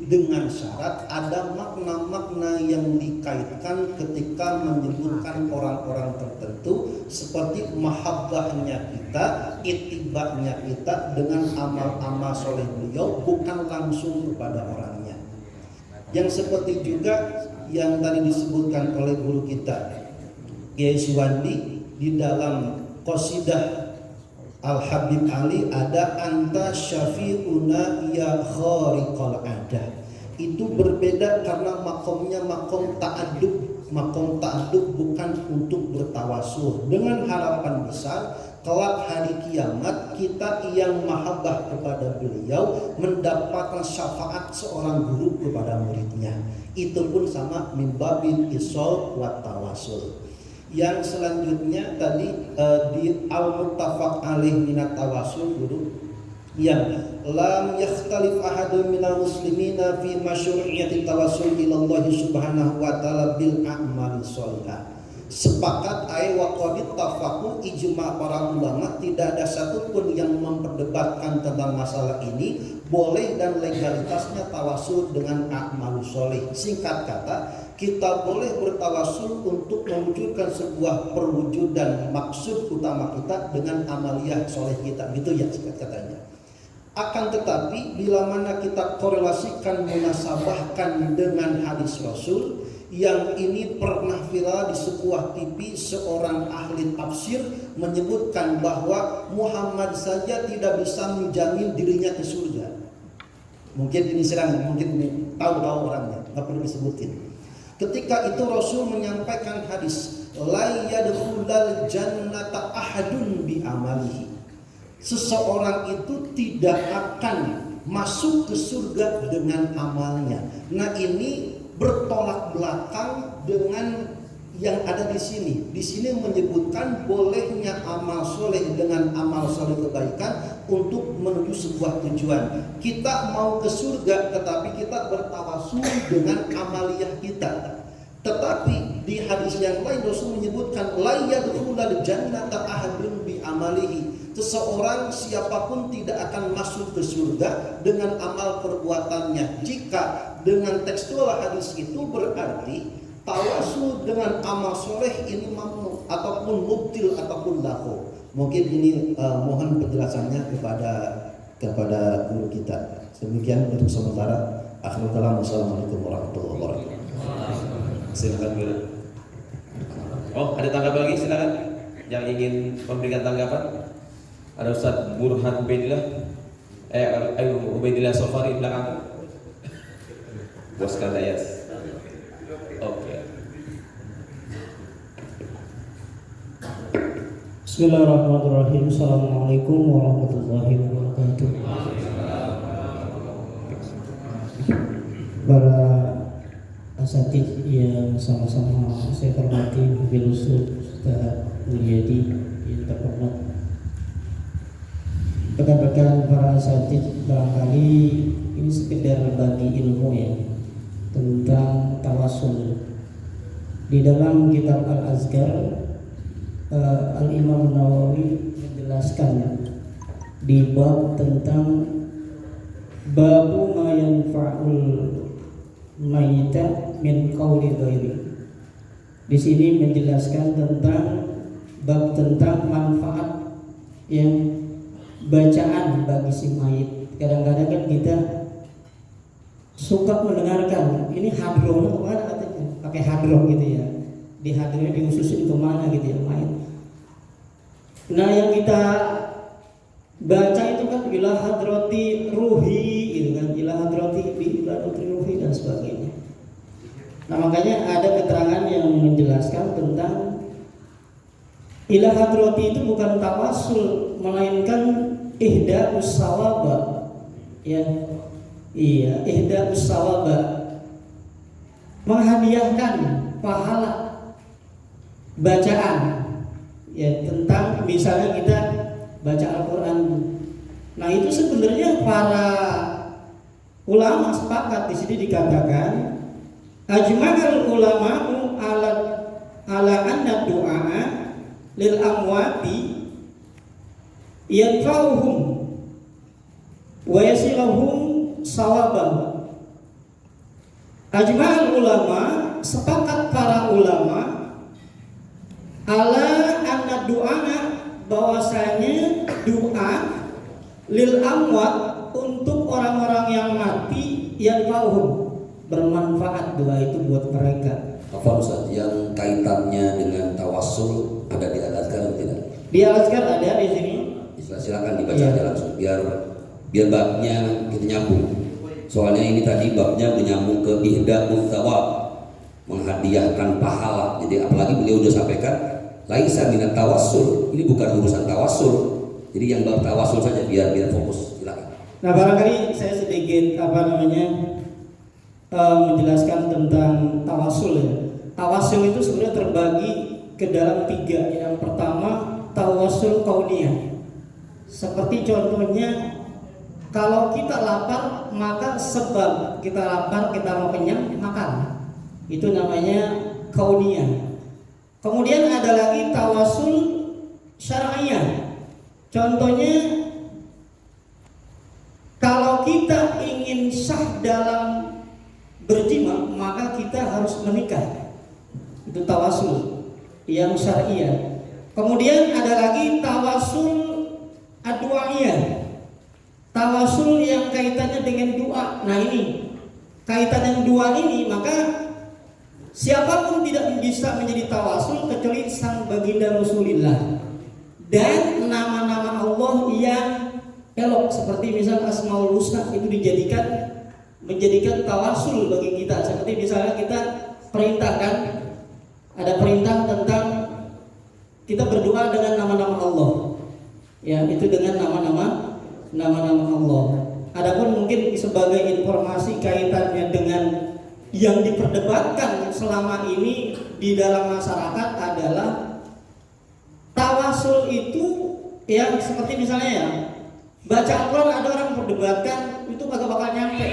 [SPEAKER 8] dengan syarat ada makna-makna yang dikaitkan ketika menyebutkan orang-orang tertentu, seperti mahabbahnya kita, itibaknya kita dengan amal-amal soleh beliau, bukan langsung kepada orangnya. Yang seperti juga yang tadi disebutkan oleh guru kita Kiai Suwandi di dalam qasidah Al-Habib Ali, ada anta syafi'una ya khariqal adah. Itu berbeda karena makomnya makom ta'adub. Makom ta'adub bukan untuk bertawasul, dengan harapan besar kelak hari kiamat kita yang mahabbah kepada beliau mendapatkan syafaat seorang guru kepada muridnya. Itu pun sama min babil isol wa tawasul. Yang selanjutnya tadi di al-muttafaq alaih minat tawasul guru, yang lam yakhtalif ahadun minal muslimina fi masyru'iyyati tawassul ila Allah subhanahu wa ta'ala bil a'mal sholihah. Sepakat wa qad ittafaqu, ijma para ulama, tidak ada satupun yang memperdebatkan tentang masalah ini, boleh dan legalitasnya tawasul dengan a'mal sholih. Singkat kata, kita boleh bertawasul untuk mewujudkan sebuah perwujudan maksud utama kita dengan amaliyah soleh kita, gitu ya singkat katanya. Akan tetapi bila mana kita korelasikan, munasabahkan dengan hadis Rasul, yang ini pernah viral di sebuah TV, seorang ahli tafsir menyebutkan bahwa Muhammad saja tidak bisa menjamin dirinya ke surga. Mungkin ini serang, mungkin ini tahu orangnya, nggak perlu disebutin. Ketika itu Rasul menyampaikan hadis, la yadkhulul jannata ahadun bi amalihi. Seseorang itu tidak akan masuk ke surga dengan amalnya. Nah, ini bertolak belakang dengan yang ada di sini. Di sini menyebutkan bolehnya amal soleh dengan amal soleh kebaikan untuk menuju sebuah tujuan. Kita mau ke surga, tetapi kita bertawasul dengan amaliyah kita. Tetapi di hadis yang lain Rasul menyebutkan la yadkhulul jannata ahadun bi amalihi. Seseorang siapapun tidak akan masuk ke surga dengan amal perbuatannya. Jika dengan tekstual hadis itu berarti tawasul dengan amal soleh ini mamnu ataupun mubtil ataupun lahu. Mungkin ini mohon penjelasannya kepada guru kita. Demikian untuk sementara. Akhirul kalam. Wassalamualaikum warahmatullahi wabarakatuh.
[SPEAKER 1] Silakan guru. Oh, ada tanggapan lagi, silakan. Yang ingin memberikan tanggapan? Ada Ustaz Burhan Ubaidillah. Ubaidillah Sofari belakang. Bos Kadayas. Oke.
[SPEAKER 9] Bismillahirrahmanirrahim. Assalamualaikum warahmatullahi wabarakatuh. Para asatidz yang sama-sama saya hormati, Wabil Ustaz Mulyadi yang terhormat, rekan-rekan para asatidz, barangkali ini sekedar bagi ilmu ya tentang tawasul. Di dalam kitab Al-Azkar, Al-Imam Nawawi menjelaskan di bab tentang babu ma yanfa'ul mayyita min qawli ghairi. Di sini menjelaskan tentang bab tentang manfaat yang bacaan bagi si mayit. Kadang-kadang kan kita suka mendengarkan ini hadrohnya kemana katanya, pakai hadroh gitu ya, di hadrohnya diususin kemana gitu ya mayit. Nah, yang kita baca itu kan ila hadrati ruhi gitu kan, ila hadrati ruhi dan sebagainya. Nah, makanya ada keterangan yang menjelaskan tentang ila hadrati itu bukan tawasul, melainkan ihda usawaba ya. Iya, ihda usawaba, menghadiahkan pahala bacaan ya, tentang misalnya kita baca Al-Quran. Nah, itu sebenarnya para ulama sepakat. Di sini dikatakan ajma'al ulama'u ala anna du'a lil amwati yanfa'uhum wa yasilahum sawabah. Ajma'al ulama, sepakat para ulama, ala anna du'ana, bahwasanya doa lil amwat, untuk orang-orang yang mati, yang fauhum, bermanfaat doa itu buat mereka.
[SPEAKER 2] Apa Ustaz yang kaitannya dengan tawassul ada di Al-Azkar atau tidak?
[SPEAKER 9] Di Al-Azkar ada di sini.
[SPEAKER 2] Silakan dibaca aja langsung biar babnya kita nyambung. Soalnya ini tadi babnya menyambung ke ihdaul thawab, menghadiahkan pahala. Jadi apalagi beliau sudah sampaikan laisa minat tawassul, ini bukan urusan tawassul. Jadi yang bab tawassul saja biar fokus. Silakan.
[SPEAKER 9] Nah, barangkali saya sedikit menjelaskan tentang tawasul ya. Tawasul itu sebenarnya terbagi ke dalam 3. Yang pertama tawasul kauniyah. Seperti contohnya, kalau kita lapar, maka sebab kita lapar, kita mau kenyang, makan. Itu namanya kauniyah. Kemudian ada lagi tawasul syar'iyah. Contohnya, kalau kita ingin sah dalam berjima, maka kita harus menikah. Itu tawasul yang syar'iyah. Kemudian ada lagi tawasul adwa'iyah. tawasul yang kaitannya dengan doa. Nah ini kaitan yang dua ini, maka siapapun tidak bisa menjadi tawasul kecuali sang baginda Rasulullah dan nama-nama Allah yang elok, seperti misal Asmaul Husna itu menjadikan tawasul bagi kita. Seperti misalnya kita perintahkan, ada perintah tentang kita berdoa dengan nama-nama Allah, ya itu dengan nama-nama Allah. Adapun mungkin sebagai informasi kaitannya dengan yang diperdebatkan selama ini di dalam masyarakat adalah tawasul itu ya seperti misalnya ya baca Al-Quran, ada orang berdebatkan itu kagak bakal nyampe.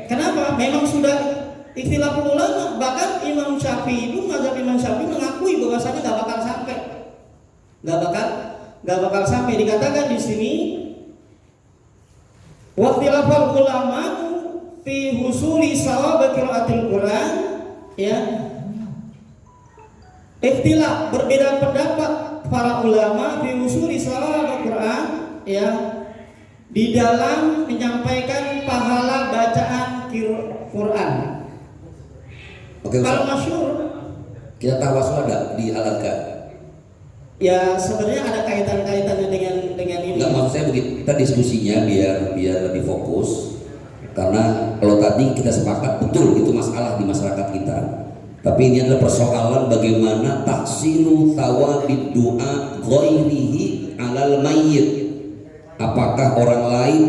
[SPEAKER 9] Kenapa? Memang sudah ikhtilaful ulama, bahkan Imam Syafi'i itu, mazhab Imam Syafi'i mengakui bahwasanya nggak bakal sampai. Dikatakan di sini waqtilafal ulama fi husuli sawab qiraatil Quran, ya. Ikhtilaf, berbeda pendapat para ulama fi husuli sawab Quran, ya, di dalam menyampaikan pahala bacaan Quran.
[SPEAKER 2] Oke,
[SPEAKER 9] kalau masyhur
[SPEAKER 2] kita tawasul ada di Al-Adhkar.
[SPEAKER 9] Ya sebenarnya ada kaitannya dengan ini.
[SPEAKER 2] Enggak, maksud saya begitu, kita diskusinya biar lebih fokus. Karena kalau tadi kita sepakat betul itu masalah di masyarakat kita. Tapi ini adalah persoalan bagaimana taksilu tawabid doa ghairihi alal mayyit. Apakah orang lain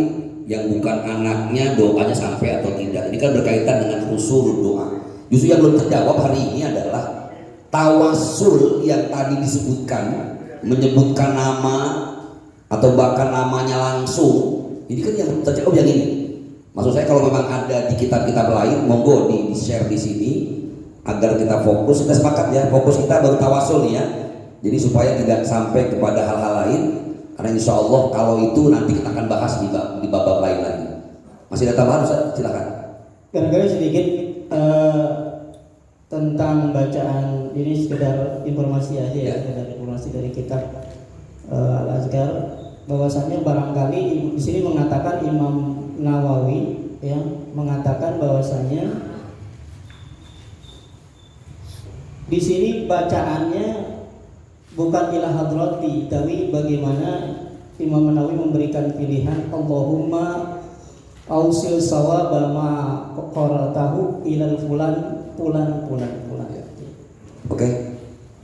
[SPEAKER 2] yang bukan anaknya doanya sampai atau tidak? Ini kan berkaitan dengan usul doa. Justru yang belum terjawab hari ini adalah tawasul yang tadi disebutkan, menyebutkan nama atau bahkan namanya langsung. Ini kan yang terjawab yang ini. Maksud saya kalau memang ada di kitab-kitab lain, monggo di share di sini agar kita fokus. Kita sepakat ya, fokus kita baru tawasul nih ya. Jadi supaya tidak sampai kepada hal-hal lain. Karena insya Allah kalau itu nanti kita akan bahas di bab lain lagi. Masih ada tambahan Ustaz? Silakan.
[SPEAKER 9] Kadang-kadang sedikit tentang bacaan ini, sekedar informasi aja ya, sekedar informasi dari kitab Al-Azkar, bahwasanya barangkali di sini mengatakan Imam Nawawi ya mengatakan bahwasanya di sini bacaannya bukan ila hadrati, tapi bagaimana Imam Nawawi memberikan pilihan Allahumma ausil sawaba ma qara'tahu ilal fulan.
[SPEAKER 2] Oke,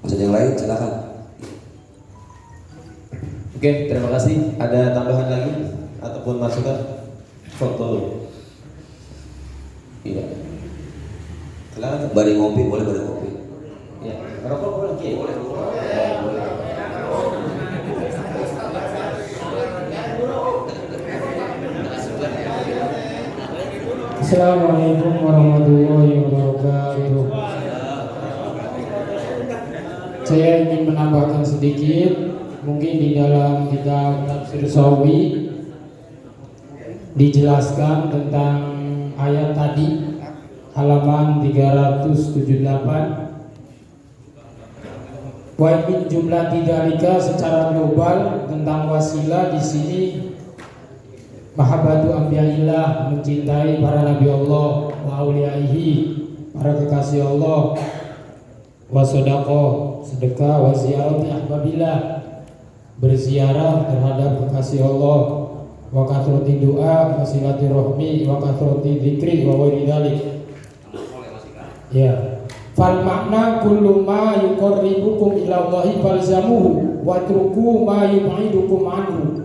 [SPEAKER 2] masih ada yang lain silakan.
[SPEAKER 1] Oke, terima kasih. Ada tambahan lagi ataupun masukan? Foto. Iya. Silakan.
[SPEAKER 2] Bari ngopi boleh, bari ngopi.
[SPEAKER 1] Ya, rokok boleh, boleh.
[SPEAKER 3] Assalamualaikum warahmatullahi wabarakatuh. Saya ingin menambahkan sedikit, mungkin di dalam kitab Tafsir Shawi dijelaskan tentang ayat tadi halaman 378. Wa min jumlah dzalika secara global tentang wasilah di sini mahabbatu anbiya'illah, mencintai para nabi Allah, wa auliyaihi, para kekasih Allah, wa sedekah, wa ziyarati ahbabillah, berziarah terhadap kekasih Allah, wa kathrati doa, wa silaturahmi, wa kathrati dzikri, wa ghairi dzalik. Ya. Fal makna kullu ma yuqarribukum ila Allahi falzamuhu wa truku ma yub'idukum anhu.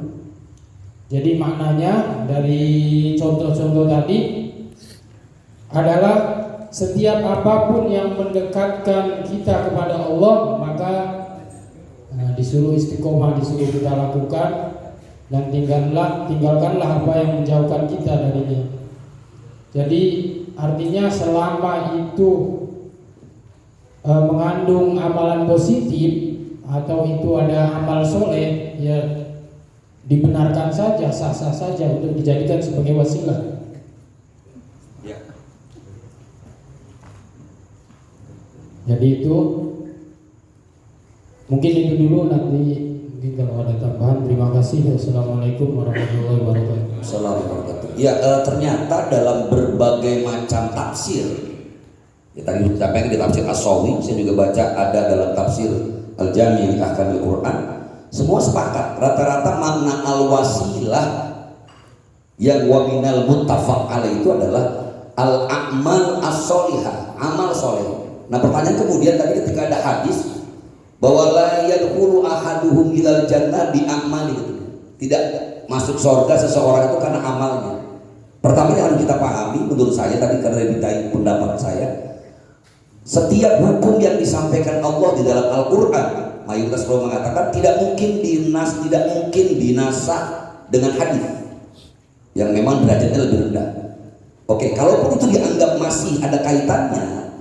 [SPEAKER 3] Jadi maknanya dari contoh-contoh tadi adalah setiap apapun yang mendekatkan kita kepada Allah, maka disuruh istiqomah, disuruh kita lakukan, dan tinggalkanlah apa yang menjauhkan kita darinya. Jadi artinya selama itu mengandung amalan positif atau itu ada amal soleh, ya dibenarkan saja, sah-sah saja untuk dijadikan sebagai wasilah.
[SPEAKER 2] Ya.
[SPEAKER 3] Jadi itu mungkin itu dulu, nanti mungkin kalau ada tambahan. Terima
[SPEAKER 4] kasih. Assalamualaikum warahmatullahi wabarakatuh.
[SPEAKER 2] Assalamualaikum. Ya ternyata dalam berbagai macam tafsir, ya tadi disampaikan di tafsir As-Sawi, saya juga baca ada dalam tafsir Al-Jami' Ahkamil Quran, semua sepakat rata-rata makna al-wasilah yang wa minal muttafaq alaih itu adalah al-a'mal as-solihah, amal soleh. Nah pertanyaan kemudian tadi ketika ada hadis bahwa la yadkhulu ahaduhum ilal jannah bi amali, tidak masuk surga seseorang itu karena amalnya. Pertama yang harus kita pahami menurut saya tadi karena dimintai pendapat saya, setiap hukum yang disampaikan Allah di dalam Al-Qur'an, mayoritas ulama mengatakan tidak mungkin tidak mungkin dinasah dengan hadis yang memang derajatnya lebih rendah. Oke, kalaupun itu dianggap masih ada kaitannya,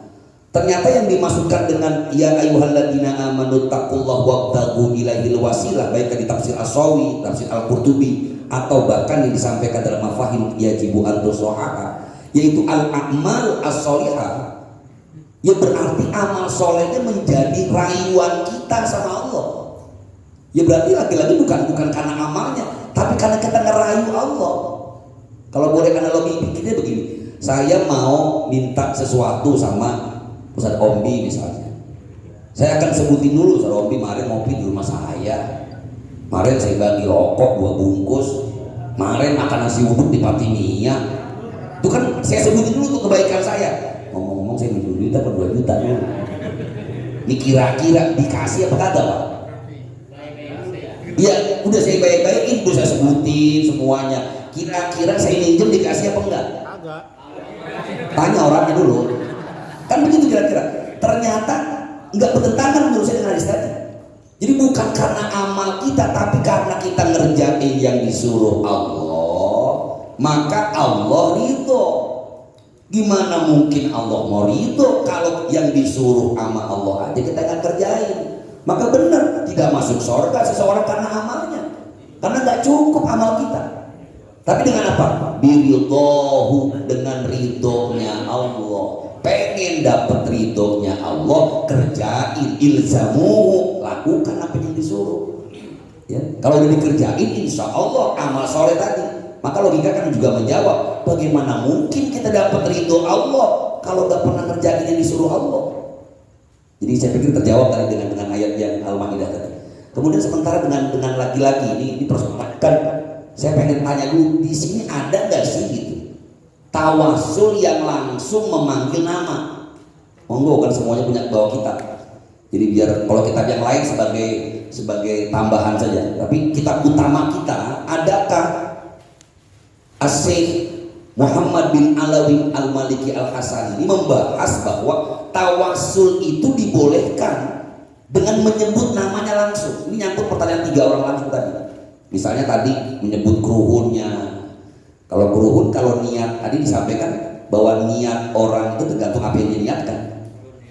[SPEAKER 2] ternyata yang dimasukkan dengan ya ayyuhalladzina amanu taqullaha wabtaghu ilaihil wasilah, baik di tafsir As-Sawi, tafsir Al-Qurtubi, atau bahkan yang disampaikan dalam mafahim yajibu an tusahaha, yaitu al-a'mal as-solihah, ya berarti amal solehnya menjadi rayuan kita sama Allah. Ya berarti lagi-lagi bukan karena amalnya, tapi karena kita ngerayu Allah. Kalau boleh analogi bikinnya begini, saya mau minta sesuatu sama Ustaz Ombi misalnya, saya akan sebutin dulu, Ustaz Ombi kemarin ngopi di rumah saya, kemarin saya bagi rokok 2 bungkus, kemarin makan nasi uduk di Fatimiyah, itu kan saya sebutin dulu untuk kebaikan saya. Ngomong-ngomong saya minta 2 juta atau 2 juta dulu, ini kira-kira dikasih apa kagak Pak? Iya, udah saya baik-baikin, udah saya sebutin semuanya, kira-kira saya minjem dikasih apa enggak?
[SPEAKER 5] Agak.
[SPEAKER 2] Tanya orangnya dulu. Kan begitu kira-kira. Ternyata nggak bertentangan menurut saya dengan hadis tadi. Jadi bukan karena amal kita, tapi karena kita ngerjain yang disuruh Allah, maka Allah ridho. Gimana mungkin Allah mau ridho kalau yang disuruh sama Allah aja kita nggak kerjain? Maka benar tidak masuk surga seseorang karena amalnya, karena nggak cukup amal kita. Tapi dengan apa? Biridhohu, dengan ridhonya Allah. Pengen dapat ridhonya Allah, kerjain, ilzamuhu, lakukan apa yang disuruh. Ya, kalau udah dikerjain, insya Allah amal soleh tadi. Maka logika kan juga menjawab, bagaimana mungkin kita dapat ridho Allah kalau gak pernah kerjain yang disuruh Allah. Jadi saya pikir terjawab tadi dengan ayat yang Al-Maidah tadi. Kemudian sementara dengan laki-laki ini dipersoalkan, saya pengen tanya dulu, di sini ada nggak sih gitu tawasul yang langsung memanggil nama? Monggo kan semuanya punya bawa kitab. Jadi biar kalau kitab yang lain sebagai tambahan saja. Tapi kitab utama kita, adakah As-Syeikh Muhammad bin Alawi Al-Maliki Al-Hasani ini membahas bahwa tawasul itu dibolehkan dengan menyebut namanya langsung. Ini nyangkut pertanyaan 3 orang langsung tadi. Misalnya tadi menyebut keruhunnya. Kalau keruhun, kalau niat tadi disampaikan bahwa niat orang itu tergantung apa yang diniatkan.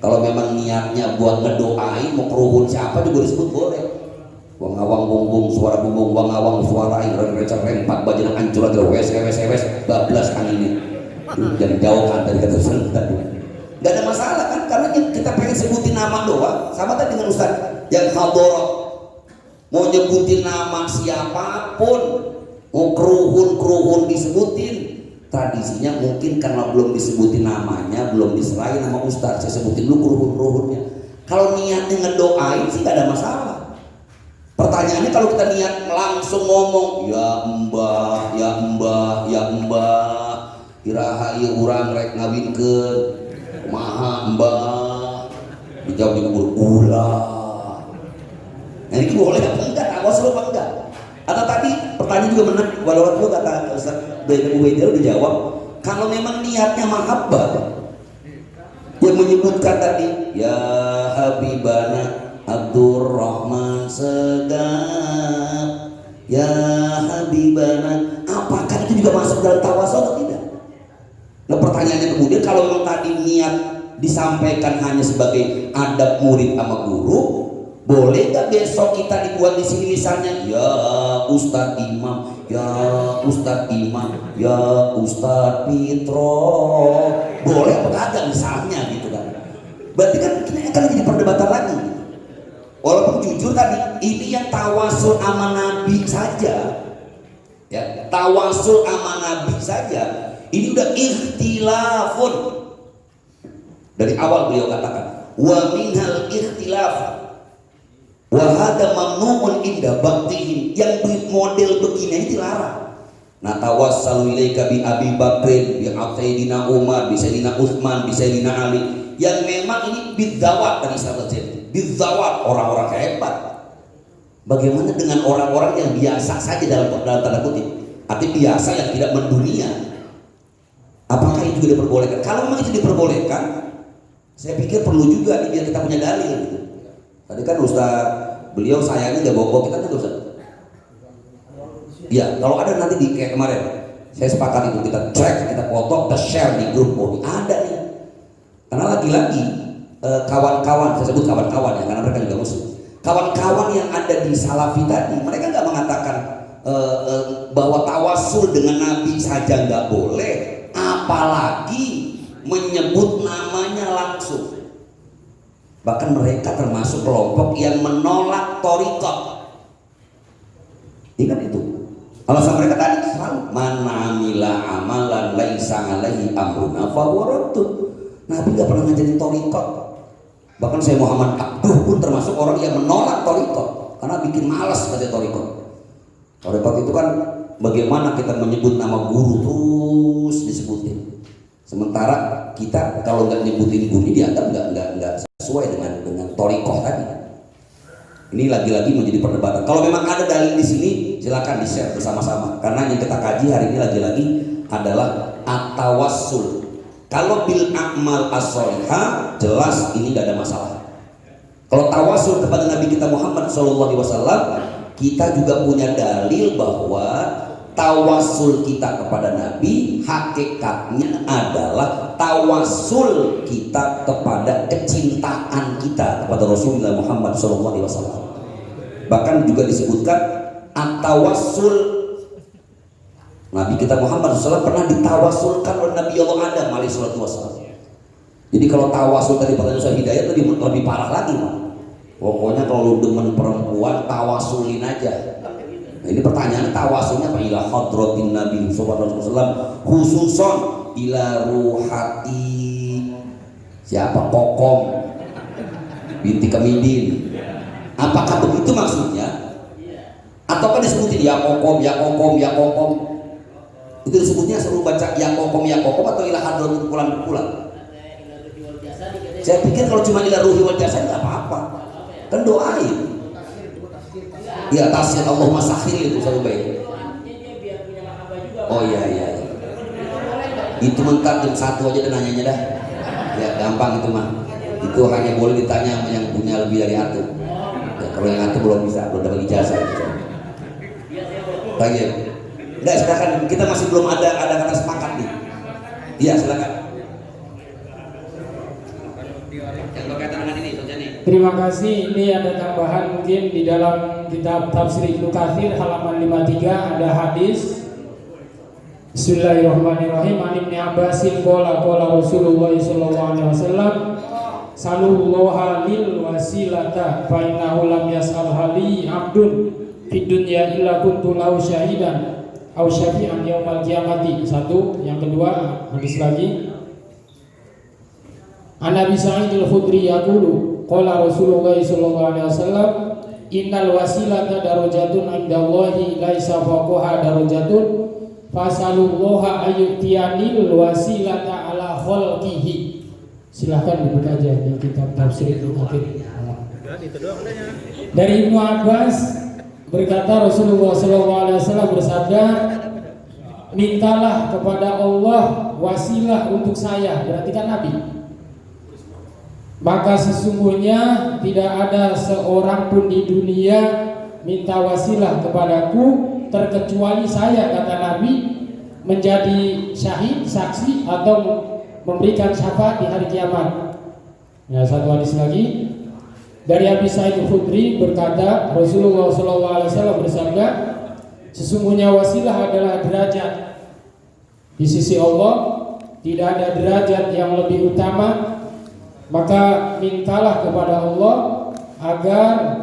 [SPEAKER 2] Kalau memang niatnya buat ngedoain mau keruhun siapa juga disebut boleh. Wang awang bumbung suara bumbung, wang awang suara iron recer rempat bajana hancur ada wes bablas anginnya. Jadi jauhkan dari kata Ustaz tadi. Gak ada masalah kan, karena kita pengen sebutin nama doang. Sama tadi dengan Ustaz yang hadorah, mau nyebutin nama siapapun, mau keruhun disebutin, tradisinya mungkin karena belum disebutin namanya, belum diserahin nama Ustaz, saya sebutin dulu keruhunnya. Kalau niatnya ngedoain sih gak ada masalah. Pertanyaannya kalau kita niat langsung ngomong ya mbah, ya mbah, ya mbah, iraha ieu urang rek ngawinkeun, kumaha mbah, dijawab di kubur ulah. Nah ini boleh apa enggak? Awas lu apa enggak? Atau tadi pertanyaan juga menarik, walau itu kata Ustaz Ubaidillah udah jawab, kalau memang niatnya mahabbah, yang menyebutkan tadi ya habibana Abdurrahman Segaf, ya habibana, apakah itu juga masuk dalam tawasul atau tidak? Nah pertanyaannya kemudian, kalau memang tadi niat disampaikan hanya sebagai adab murid sama guru, boleh nggak besok kita dibuat di sini misalnya ya Ustadz Imam, ya Ustadz Imam, ya Ustadz Pitro, boleh apa kagak misalnya gitu kan? Berarti kan ini akan jadi perdebatan lagi. Walaupun jujur tadi, ini yang tawasul sama Nabi saja, ya, tawasul sama Nabi saja, ini udah ikhtilafun. Dari awal beliau katakan, wa minhal ikhtilaf, wa hada mamnu'un inda baktihim. Yang model begini dilarang. Nah, tawassalu ilaika bi Abi Bakrin, bi Sayyidina Umar, bi Sayyidina Utsman, bi Sayyidina Ali. Yang memang ini bidzawat dari sahabat jadi bidzawat, orang-orang hebat. Bagaimana dengan orang-orang yang biasa saja dalam tanda kutip, arti biasa yang tidak mendunia? Apakah itu juga diperbolehkan? Kalau memang itu diperbolehkan, saya pikir perlu juga nih biar kita punya dalil gitu. Tadi kan Ustaz beliau sayangnya udah bawa kita kan Ustaz. Ya, kalau ada nanti di kayak kemarin, saya sepakat itu kita cek, kita foto, kita share di grup. Oh, ada nih. Karena lagi-lagi kawan-kawan, saya sebut kawan-kawan ya, karena mereka juga muslim. Kawan-kawan yang ada di Salafi tadi, mereka nggak mengatakan bahwa tawasul dengan Nabi saja nggak boleh, apalagi menyebut namanya langsung. Bahkan mereka termasuk kelompok yang menolak thariqah. Ingat itu. Alasan mereka tadi selalu man amila amalan laisa alaihi amruna fa huwa raddun. Nabi nggak pernah ngajarin thariqah. Bahkan saya Muhammad Abduh pun termasuk orang yang menolak thariqah karena bikin malas kata thariqah. Thariqah itu kan bagaimana kita menyebut nama guru terus disebutin. Sementara kita kalau nggak nyebutin guru dianggap nggak sesuai dengan thariqah tadi. Ini lagi-lagi menjadi perdebatan. Kalau memang ada dalil di sini, silakan di-share bersama-sama. Karena yang kita kaji hari ini lagi-lagi adalah at-tawassul. Kalau bil a'mal as-sholihah, jelas ini gak ada masalah. Kalau tawassul kepada Nabi kita Muhammad SAW, kita juga punya dalil bahwa tawassul kita kepada Nabi hakikatnya adalah tawassul kita kepada kecintaan kita kepada Rasulullah Muhammad SAW. Bahkan juga disebutkan at-tawassul, Nabi kita Muhammad SAW pernah ditawassulkan oleh Nabi Allah Adam alaihissalam. Jadi kalau tawasul tadi pada Nusa Hidayat lebih parah lagi, man. Pokoknya kalau lu demen perempuan tawasulin aja. Nah, ini pertanyaan tawasulnya apa? Ila hadratin Nabi sallallahu alaihi wasallam khususon ila ruhati. Siapa? Kokom binti Kamidin. Apakah begitu maksudnya? Ataukah disebutin ya kokom, ya kokom, ya kokom? Itu disebutnya selalu baca ya kokom atau ila hadratin pulang-pulang? Saya pikir kalau cuma ila ruhi wal jasad nggak apa-apa. Kan doain. Ya tafsir Allahumma sakhir itu selalu baik. Oh iya. Itu mentar jam 1 aja dan nanyanya dah. Ya gampang itu mah. Itu hanya boleh ditanya yang punya lebih dari satu. Ya, kalau yang satu belum bisa, belum dapat ijazah. Baik. Enggak, silakan. Kita masih belum ada kata sepakat nih. Iya, silakan. Yang berkaitan dengan ini,
[SPEAKER 3] terima kasih. Ini ada tambahan mungkin di dalam kitab Tafsir Ibnu Katsir halaman 53 ada hadis. Bismillahirrahmanirrahim. An Ibnu Abbasin qala Rasulullah sallallahu alaihi wasallam salullaha lil wasilata fa innahu lam yas'al hali abdun fid dunya illa kuntu lahu syahidan aw syafi'an yaumal qiyamati. Satu. Yang kedua hadis lagi. An Abi Sa'id al-Khudri yaqulu qala Rasulullah sallallahu alaihi wasallam innal wasilata darajatun 'indallahi laisa fawqaha darajatun fasalullaha ayyutiyanil wasilata ala khalqihi. Silahkan dibuka aja di kitab tafsir itu. Dari Ibnu Abbas berkata Rasulullah SAW bersabda, mintalah kepada Allah wasilah untuk saya, berarti kan Nabi. Maka sesungguhnya tidak ada seorang pun di dunia minta wasilah kepadaku terkecuali saya, kata Nabi, menjadi syahid, saksi atau memberikan syafaat di hari kiamat. Ya, satu hadis lagi dari Abi Sa'id al-Khudri berkata Rasulullah SAW bersabda, sesungguhnya wasilah adalah derajat di sisi Allah, tidak ada derajat yang lebih utama. Maka mintalah kepada Allah agar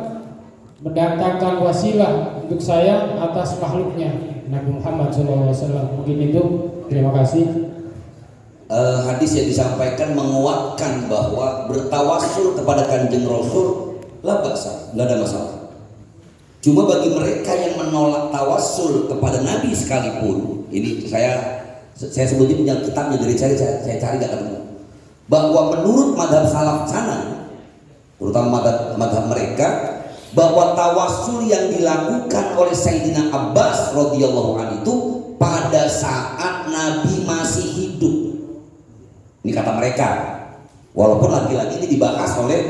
[SPEAKER 3] mendatangkan wasilah untuk saya atas makhluknya Nabi Muhammad SAW. Mungkin itu. Terima kasih.
[SPEAKER 2] Hadis yang disampaikan menguatkan bahwa bertawassul kepada Kanjeng Rasul la ba'sa, nggak ada masalah. Cuma bagi mereka yang menolak tawassul kepada Nabi sekalipun, ini saya sebutin punya kitabnya dari saya cari nggak ketemu. Bahwa menurut madhab salaf sana, terutama madhab mereka, bahwa tawassul yang dilakukan oleh Sayyidina Abbas radhiyallahu anhu itu pada saat Nabi masih hidup. Ini kata mereka. Walaupun lagi-lagi ini dibahas oleh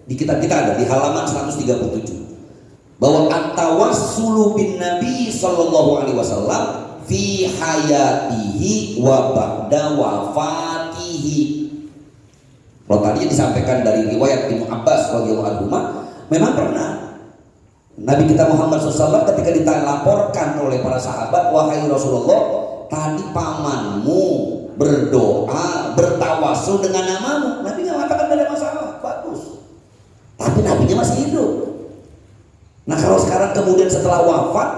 [SPEAKER 2] di kitab kita ada di halaman 137 bahwa at-tawassulu bin Nabi sallallahu alaihi wasallam fi hayatihi wa ba'da wafatihi. Kalau tadi disampaikan dari riwayat Ibnu Abbas radhiyallahu anhu, memang pernah Nabi kita Muhammad SAW ketika dilaporkan oleh para sahabat, wahai Rasulullah, tadi pamanmu berdoa, bertawassul dengan namamu. Nabi nggak mengatakan ada masalah, bagus. Tapi nabinya masih hidup. Nah kalau sekarang kemudian setelah wafat,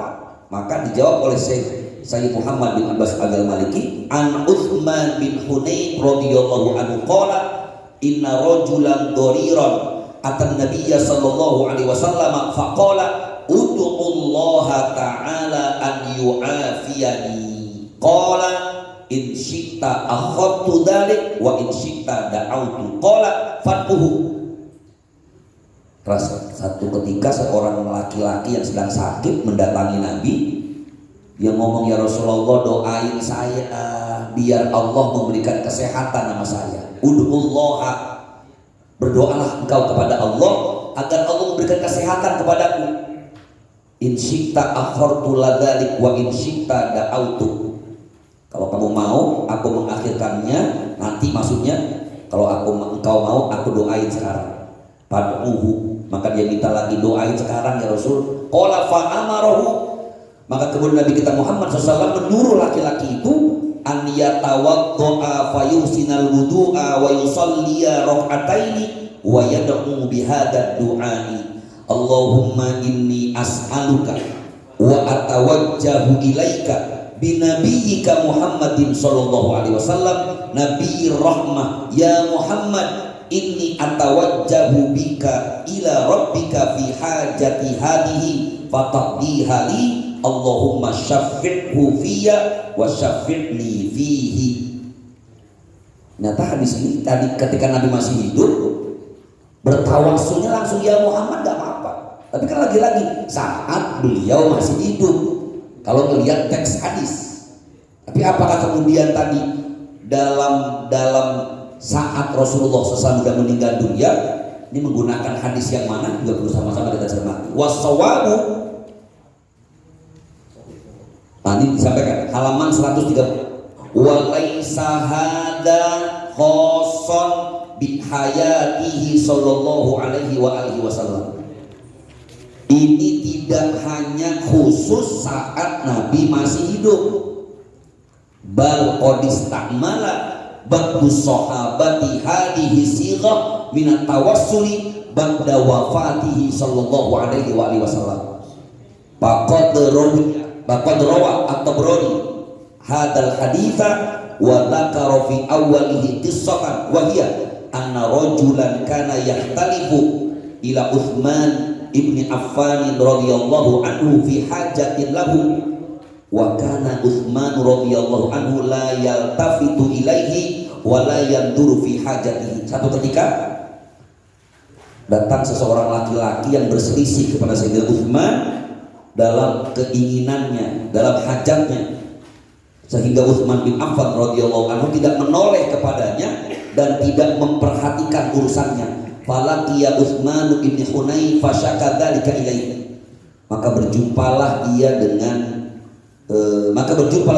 [SPEAKER 2] maka dijawab oleh Sayyid Muhammad bin Abbas Al-Maliki, an Utsman bin Hunain radhiyallahu anhu qala inna rajulan dhariran atan nabiyya sallallahu alaihi wasallam faqala ud'ullaha ta'ala an yu'afiyani qala in syi'ta akhadtu dzalik wa in syi'ta da'autu qala fatuhu. Satu ketika seorang laki-laki yang sedang sakit mendatangi Nabi, yang ngomong, ya Rasulullah, doain saya biar Allah memberikan kesehatan sama saya. Ud'ullaha, berdoalah engkau kepada Allah agar Allah memberikan kesehatan kepadaku. In syi'ta akhartu ladzalik wa in syi'ta da'autu. Kalau kamu mau, aku mengakhirkannya nanti, maksudnya kalau engkau mau, aku doain sekarang. Pad'uhu, maka dia minta lagi, doain sekarang ya Rasul. Qala fa'amarahu, maka kemudian Nabi kita Muhammad SAW menyuruh laki-laki itu an yatawaddo'a fayusinal wudu'a wa yusalliya rak'ataini wa yad'u bihadad du'ai Allahumma inni as'aluka wa atawajjahu ilaika binabiyyika Muhammadin sallallahu alaihi wasallam nabi rahmah ya Muhammad inni atawajjahu bika ila rabbika fi hajati hadihi fataqdiha li Allahumma syafi'hu fiyya wa syafi'ni fihi. Nyata hadis ini tadi ketika Nabi masih hidup bertawassulnya langsung ya Muhammad, gak apa-apa. Tapi kan lagi-lagi saat beliau masih hidup, kalau melihat teks hadis. Tapi apakah kemudian tadi dalam saat Rasulullah SAW sudah meninggal dunia, ini menggunakan hadis yang mana juga perlu sama-sama kita cermati. Wassawabu, tadi disampaikan halaman 130. Walaisa hada khosson bihayatihi sallallahu alaihi wa alihi wasallam. Ini tidak hanya khusus saat Nabi masih hidup. Bal qad istamala ba'du sahabati hadhihi sighah min at-tawassuli ba'da wafatihi sallallahu alaihi wa alihi wasallam. Faqad rawa at-Tabrani hadzal haditsa wa dzakara fi awwalihi qissatan wa hiya anna rajulan kana yahtalifu ila Utsman ibni Affan radhiyallahu anhu fi hajatin lahu wa kana Utsman radhiyallahu anhu la yaltafitu ilaihi wa la yanduru fi hajatihi. Satu ketika datang seseorang laki-laki yang berselisih kepada Sayyidina Utsman dalam keinginannya, dalam hajatnya, sehingga Utsman bin Affan radhiyallahu anhu tidak menoleh kepadanya dan tidak memperhatikan urusannya. Falaqiya Utsman bin Hunain fasyaka dzalika ilaihi. Maka berjumpalah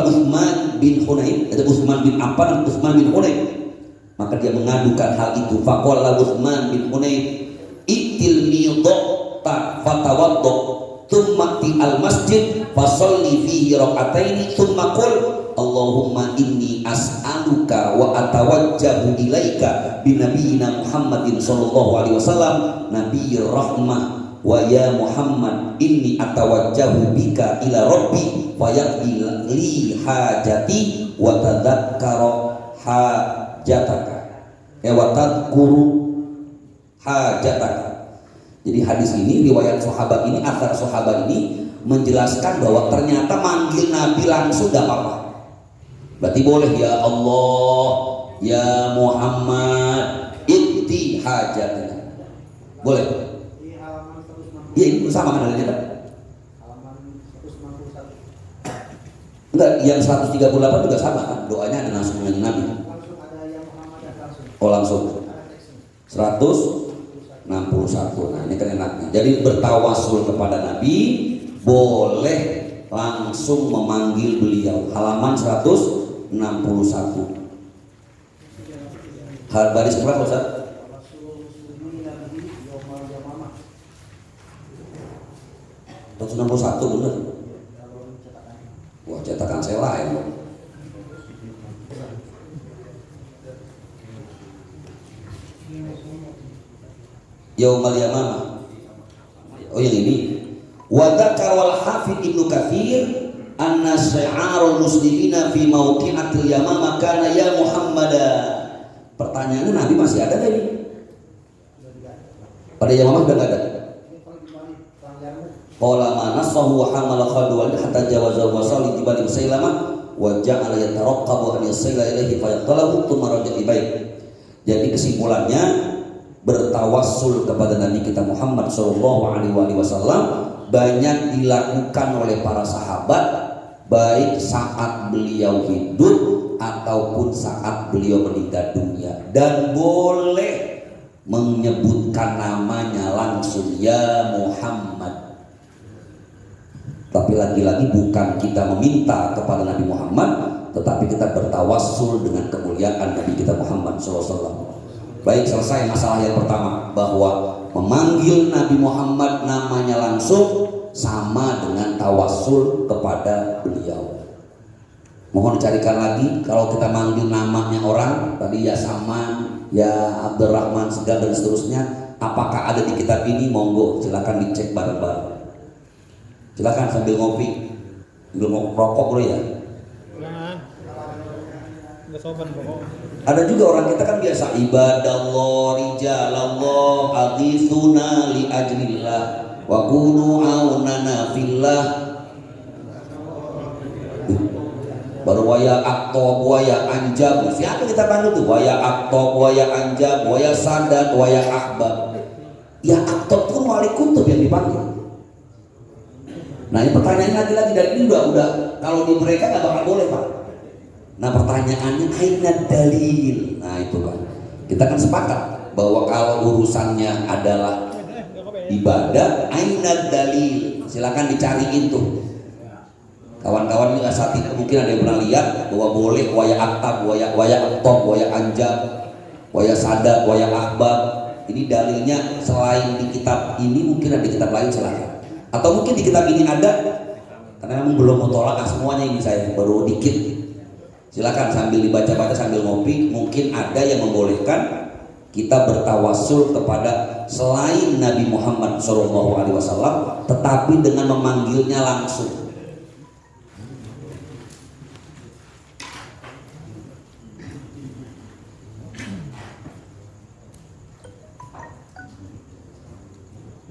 [SPEAKER 2] Utsman bin Hunain, itu Utsman bin Affan, Utsman bin Hunain. Maka dia mengadukan hal itu. Faqala Utsman bin Hunain, "Itil midata fatawaddo." thumma ti al masjid fasalli fihi raka'ataini thumma qul Allahumma inni as'aluka wa atawajjahu ilaika bi nabiyyina Muhammadin sallallahu alaihi wasallam nabiyyir rahmah wa ya Muhammad inni atawajjahu bika ila rabbi fayaqdi li hajati wa tadhakkara hajataka wa tadhkuru hajataka. Jadi hadis ini, riwayat sahabat ini, athar sahabat ini menjelaskan bahwa ternyata manggil Nabi langsung gak apa-apa. Berarti boleh, ya Allah, ya Muhammad, ikti hajatnya. Boleh. Iya, ini sama kan ada kita. Enggak, yang 138 juga sama kan, doanya ada langsung dengan Nabi. Oh langsung. 161. Nah ini kan enaknya. Jadi bertawassul kepada Nabi boleh langsung memanggil beliau. Halaman 161. Baris berapa Ustaz? 161 benar. Wah cetakan saya lain dong. Yaumal Yamamah. Oh yang ini. Wa dzakara wal hafidz Ibnu Katsir anna syi'arul muslimina fi mauqi'atil Yamamah kana ya Muhammad. Pertanyaannya Nabi masih ada enggak ini? Pada Yamamah sudah enggak ada. Qala ma nasahu wa hamala khadwal hatta jawaza wa sali jibal Musailamah wa ja'ala yataraqqabu an yasila ilaihi fa yaqtalahu thumma raja'a ibaih. Jadi kesimpulannya bertawassul kepada Nabi kita Muhammad SAW banyak dilakukan oleh para sahabat baik saat beliau hidup ataupun saat beliau meninggal dunia, dan boleh menyebutkan namanya langsung ya Muhammad. Tapi lagi-lagi bukan kita meminta kepada Nabi Muhammad, tetapi kita bertawassul dengan kemuliaan Nabi kita Muhammad SAW. Baik, selesai masalah yang pertama, bahwa memanggil Nabi Muhammad namanya langsung sama dengan tawassul kepada beliau. Mohon dicarikan lagi, kalau kita manggil namanya orang, tadi ya Saman, ya Abdurrahman Segar dan seterusnya, apakah ada di kitab ini? Monggo, silakan dicek bareng-bareng. Silakan sambil ngopi, sambil rokok dulu ya.
[SPEAKER 5] Nggak sopan pokok.
[SPEAKER 2] Ada juga orang kita kan biasa ibadallah, rijalallah, aghithuna li ajlillah wa kunu aunana fillah. Baru waya aktob, waya anjab. Siapa kita panggil tuh? Waya aktob, waya anjab, waya sadat, waya ahbab. Ya aktob itu wali kutub yang dipanggil. Nah ini pertanyaan lagi-lagi dari ini udah kalau di mereka nggak bakal boleh Pak. Nah pertanyaannya aina dalil. Nah itu Pak. Kita kan sepakat bahwa kalau urusannya adalah ibadah, aina dalil. Silakan dicariin tuh. Kawan-kawan ini saat ini mungkin ada yang pernah lihat bahwa boleh waya aktab, waya aktob, waya anjab, waya sadat, waya ahbab. Ini dalilnya selain di kitab ini mungkin ada di kitab lain, silakan. Atau mungkin di kitab ini ada, karena memang belum mutolakah semuanya ini, saya baru dikit. Silakan sambil dibaca-baca sambil ngopi, mungkin ada yang membolehkan kita bertawassul kepada selain Nabi Muhammad SAW, tetapi dengan memanggilnya langsung.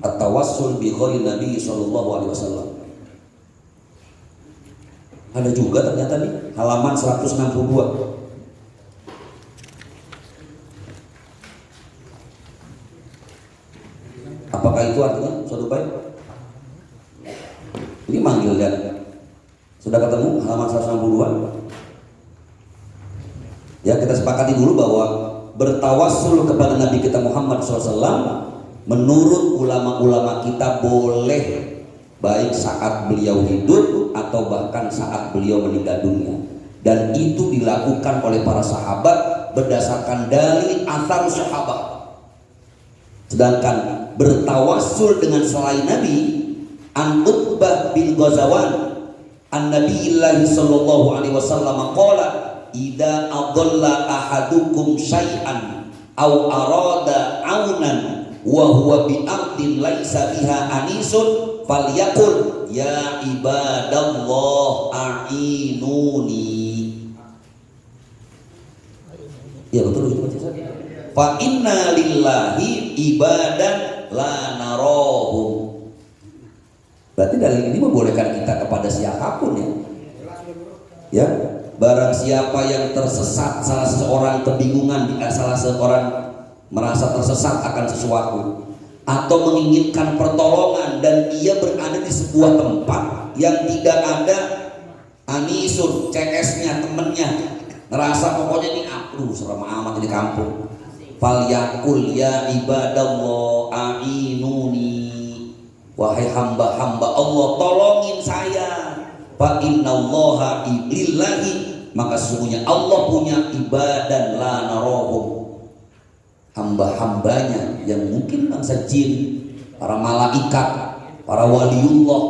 [SPEAKER 2] At-tawassul bi ghairi Nabi SAW. Ada juga ternyata nih halaman 162. Apakah itu artinya suatu baik? Ini manggil lihat. Sudah ketemu halaman 162? Ya kita sepakati dulu bahwa bertawassul kepada Nabi kita Muhammad SAW menurut ulama-ulama kita boleh baik saat beliau hidup atau bahkan saat beliau meninggal dunia, dan itu dilakukan oleh para sahabat berdasarkan dalil athar sahabat. Sedangkan bertawassul dengan selain Nabi an Utbah bin Ghazawan an-Nabiyillahi sallallahu alaihi wasallam qala idza adalla ahadukum syai'an aw arada aunan wa huwa bi ardin laisa biha anisun falyaqul ya ibadallah a'inuni. Ya betul itu fa inna lillahi ibadan la narahum. Berarti dalil ini membolehkan kita kepada siapapun ya. Ya, barang siapa yang tersesat, salah seorang kebingungan, salah seorang merasa tersesat akan sesuatu atau menginginkan pertolongan dan dia berada di sebuah tempat yang tidak ada anisun, CS-nya, temennya, ngerasa pokoknya ini aku serem amat di kampung. Falyakul ya ibadallah a'inuni, wahai hamba-hamba Allah tolongin saya. Fa innallaha lillahi, maka sesungguhnya Allah punya ibadan la narahum, hamba-hambanya yang mungkin bangsa jin, para malaikat, para waliullah,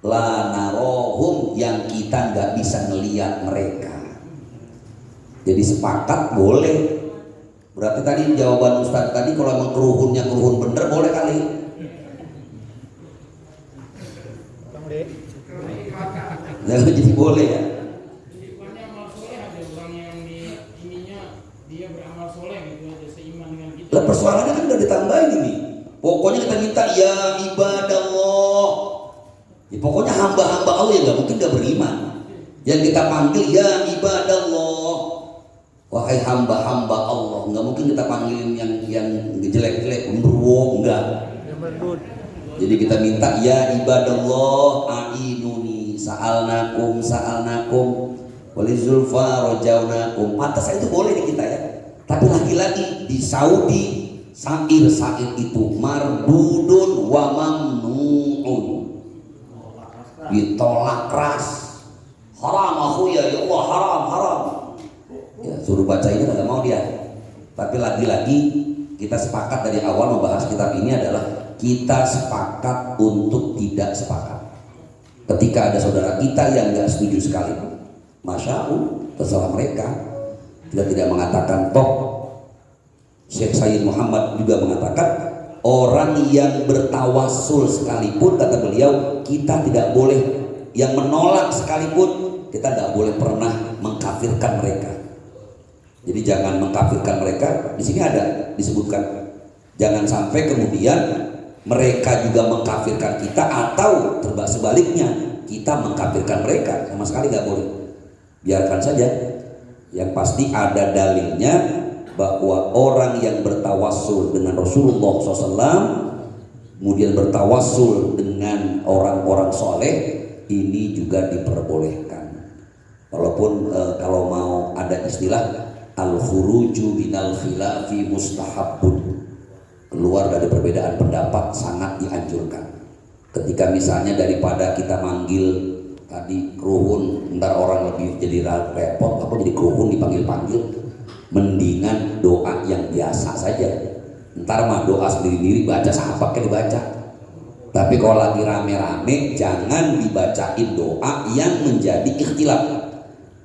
[SPEAKER 2] la narahum yang kita nggak bisa ngelihat mereka. Jadi sepakat boleh. Berarti tadi jawaban Ustadz tadi kalau emang keruhunnya keruhun bener boleh kali. Jadi boleh ya.
[SPEAKER 3] Sifatnya amal soleh ada orang yang dia beramal soleh gitu aja seiman dengan kita.
[SPEAKER 2] Lah persoalannya kan udah ditambahin ini. Pokoknya kita minta ya ibadallah. Ya, pokoknya hamba-hamba Allah yang nggak mungkin nggak beriman. Yang kita panggil ya ibadallah, wahai hamba-hamba Allah. Nggak mungkin kita panggilin yang jelek-jelek, underwo, enggak. Jadi kita minta ya ibadallah a'inuni sa'alnakum walizulfa rojaunakum. Pantas itu boleh di kita ya. Tapi lagi-lagi di Saudi syair itu mardudun wa mamnu'un, ditolak keras. Haram akhuya, ya Allah haram. Ya, suruh baca ini nggak mau dia. Tapi lagi-lagi kita sepakat dari awal membahas kitab ini adalah kita sepakat untuk tidak sepakat. Ketika ada saudara kita yang nggak setuju sekalipun, masya Allah, terserah mereka. Kita tidak mengatakan toh. Syekh Sayyid Muhammad juga mengatakan orang yang bertawassul sekalipun, kata beliau, kita tidak boleh, yang menolak sekalipun kita nggak boleh pernah mengkafirkan mereka. Jadi jangan mengkafirkan mereka. Di sini ada disebutkan, jangan sampai kemudian mereka juga mengkafirkan kita atau sebaliknya kita mengkafirkan mereka, sama sekali nggak boleh. Biarkan saja. Yang pasti ada dalilnya bahwa orang yang bertawassul dengan Rasulullah SAW, kemudian bertawassul dengan orang-orang soleh, ini juga diperbolehkan. Walaupun kalau mau ada istilah al-khuruju minal khilafi mustahabun, keluar dari perbedaan pendapat sangat dianjurkan. Ketika misalnya daripada kita manggil tadi keruhun, ntar orang lebih jadi repot, apa jadi keruhun dipanggil-panggil, mendingan doa yang biasa saja. Ntar mah doa sendiri-sendiri baca apa kayak dibaca. Tapi kalau lagi rame-rame jangan dibacain doa yang menjadi ikhtilaf,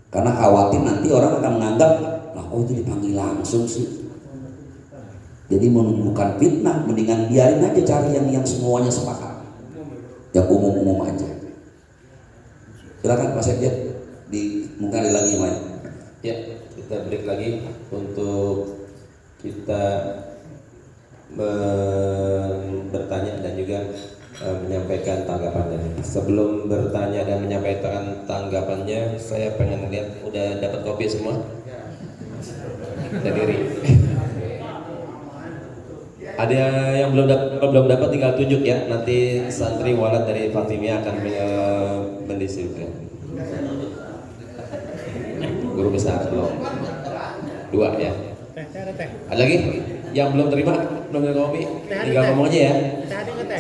[SPEAKER 2] karena khawatir nanti orang akan menganggap lah oh itu dipanggil langsung sih. Jadi menimbulkan fitnah, mendingan biarin aja cari yang semuanya sepakat, yang umum-umum aja. Silakan Pak Sekjen, mungkin ada lagi yang lain.
[SPEAKER 1] Ya, kita break lagi untuk kita bertanya dan juga menyampaikan tanggapannya. Sebelum bertanya dan menyampaikan tanggapannya, saya pengen lihat udah dapat kopi semua. Berdiri. Ada yang belum dapat tinggal tunjuk ya. Nanti santri walad dari Fatimiyah akan mendistribusikan. Guru besar belum. 2 ya. Ada lagi yang belum terima kopi? Tinggal ngomong aja ya.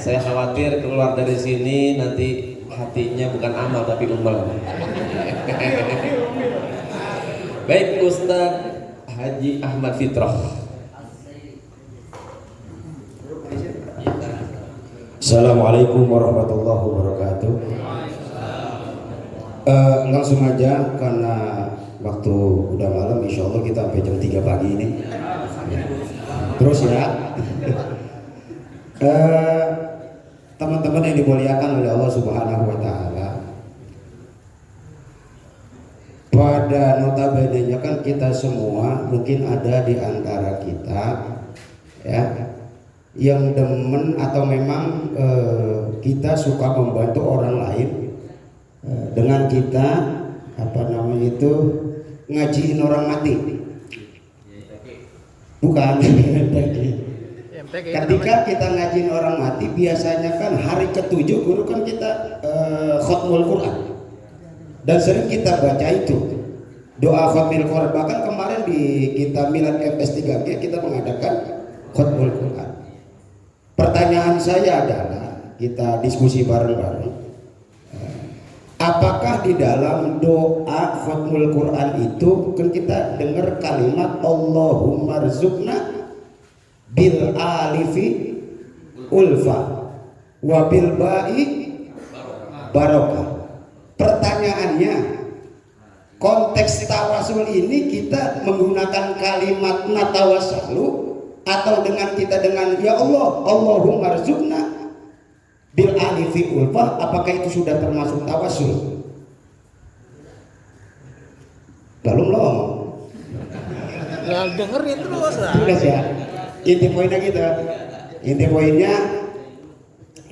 [SPEAKER 1] Saya khawatir keluar dari sini nanti hatinya bukan amal tapi umal. Baik, Ustaz Haji Ahmad Fitrah.
[SPEAKER 10] Assalamualaikum warahmatullahi wabarakatuh. Langsung aja karena waktu udah malam, insya Allah kita sampai jam 3 pagi ini. Terus ya, teman-teman yang dimuliakan oleh Allah Subhanahu Wa Taala, pada notabene-nya kan kita semua mungkin ada di antara kita ya yang demen atau memang kita suka membantu orang lain dengan kita ngajiin orang mati, bukan. Ketika kita ngajiin orang mati, biasanya kan hari ke-7 guru kan kita khotmul Quran, dan sering kita baca itu doa khotmul Quran. Bahkan kemarin di kita Milad FS3G kita mengadakan khotmul Quran. Pertanyaan saya adalah, kita diskusi bareng-bareng, apakah di dalam doa khotmul Quran itu kan kita dengar kalimat Allahumma rzuqna bil alifi ulfa wa bil ba'i barokah. Pertanyaannya, konteks tawasul ini kita menggunakan kalimat natawasalu atau dengan kita dengan ya Allah, Allahumma rzuqna bil alifi ulfa, apakah itu sudah termasuk tawasul? Belum loh.
[SPEAKER 5] Ya dengerin terus lah.
[SPEAKER 10] Sudah ya. Inti poinnya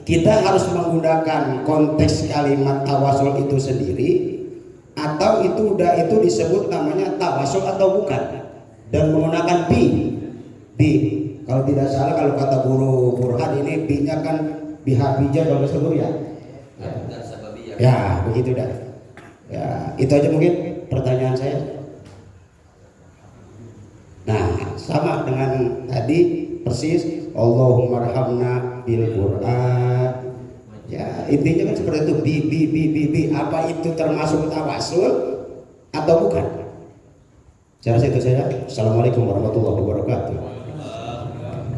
[SPEAKER 10] kita harus menggunakan konteks kalimat tawasul itu sendiri, atau itu disebut namanya tawasul atau bukan, dan menggunakan bi. Kalau tidak salah, kalau kata guru Burhan ini bi-nya kan bihabija kalau sebelum ya. Ya, begitu dah. Ya, itu aja mungkin pertanyaan saya. Nah, sama dengan tadi persis, Allahumma arhamna bil Quran. Ya, intinya kan seperti itu, bi. Apa itu termasuk tawasul atau bukan? Saya rasa itu saja. Assalamualaikum warahmatullahi wabarakatuh.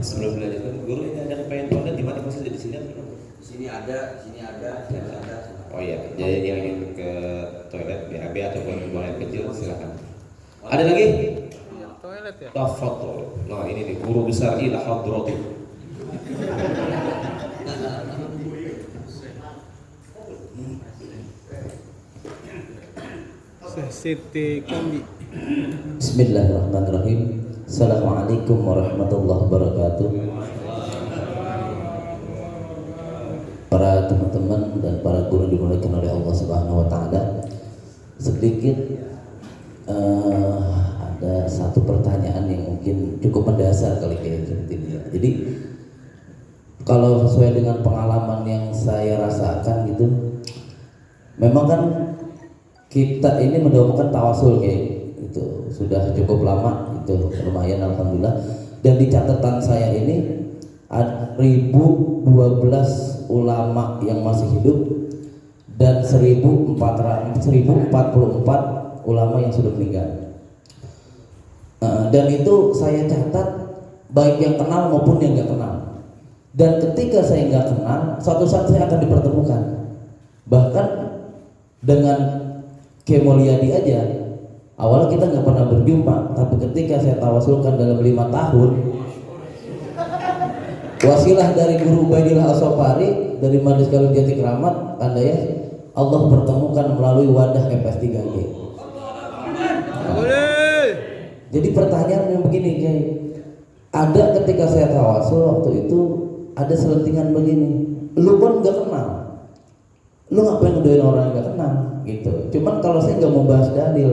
[SPEAKER 1] Sebelum dilanjutkan, guru ini ada pengen toilet di mana posisi di sini?
[SPEAKER 2] Di sini ada.
[SPEAKER 1] Oh iya, jadi yang ingin ke toilet BAB ataupun buang air kecil silakan. Ada lagi?
[SPEAKER 5] Toilet ya.
[SPEAKER 1] Tafadhol. Nah ini nih guru besar ila hadrati.
[SPEAKER 5] Siti Kombi.
[SPEAKER 11] Bismillahirrahmanirrahim. Assalamualaikum warahmatullahi wabarakatuh. Para teman-teman dan para guru dimuliakan oleh Allah Subhanahu Wa Taala, sedikit ada satu pertanyaan yang mungkin cukup mendasar kali seperti ini. Jadi kalau sesuai dengan pengalaman yang saya rasakan gitu, memang kan kita ini mendapatkan tawasul kayak itu sudah cukup lama, itu lumayan alhamdulillah. Dan di catatan saya ini ada 1012 ulama yang masih hidup dan 1044 ulama yang sudah meninggal. Dan itu saya catat baik yang kenal maupun yang nggak kenal. Dan ketika saya nggak kenal, suatu saat saya akan dipertemukan. Bahkan dengan Kemuliadi aja, awalnya kita nggak pernah berjumpa, tapi ketika saya tawasulkan dalam 5 tahun, wasilah dari guru Ubaidillah As-Sofari dari Majelis Kalim Jati Keramat, Anda ya, Allah pertemukan melalui wadah FS3G. Jadi pertanyaannya begini, kayak ada ketika saya tawasul waktu itu ada selentingan begini, lu kan nggak kenal, lu ngapain ngedoain orang yang nggak kenal gitu. Cuman kalau saya nggak mau bahas dalil,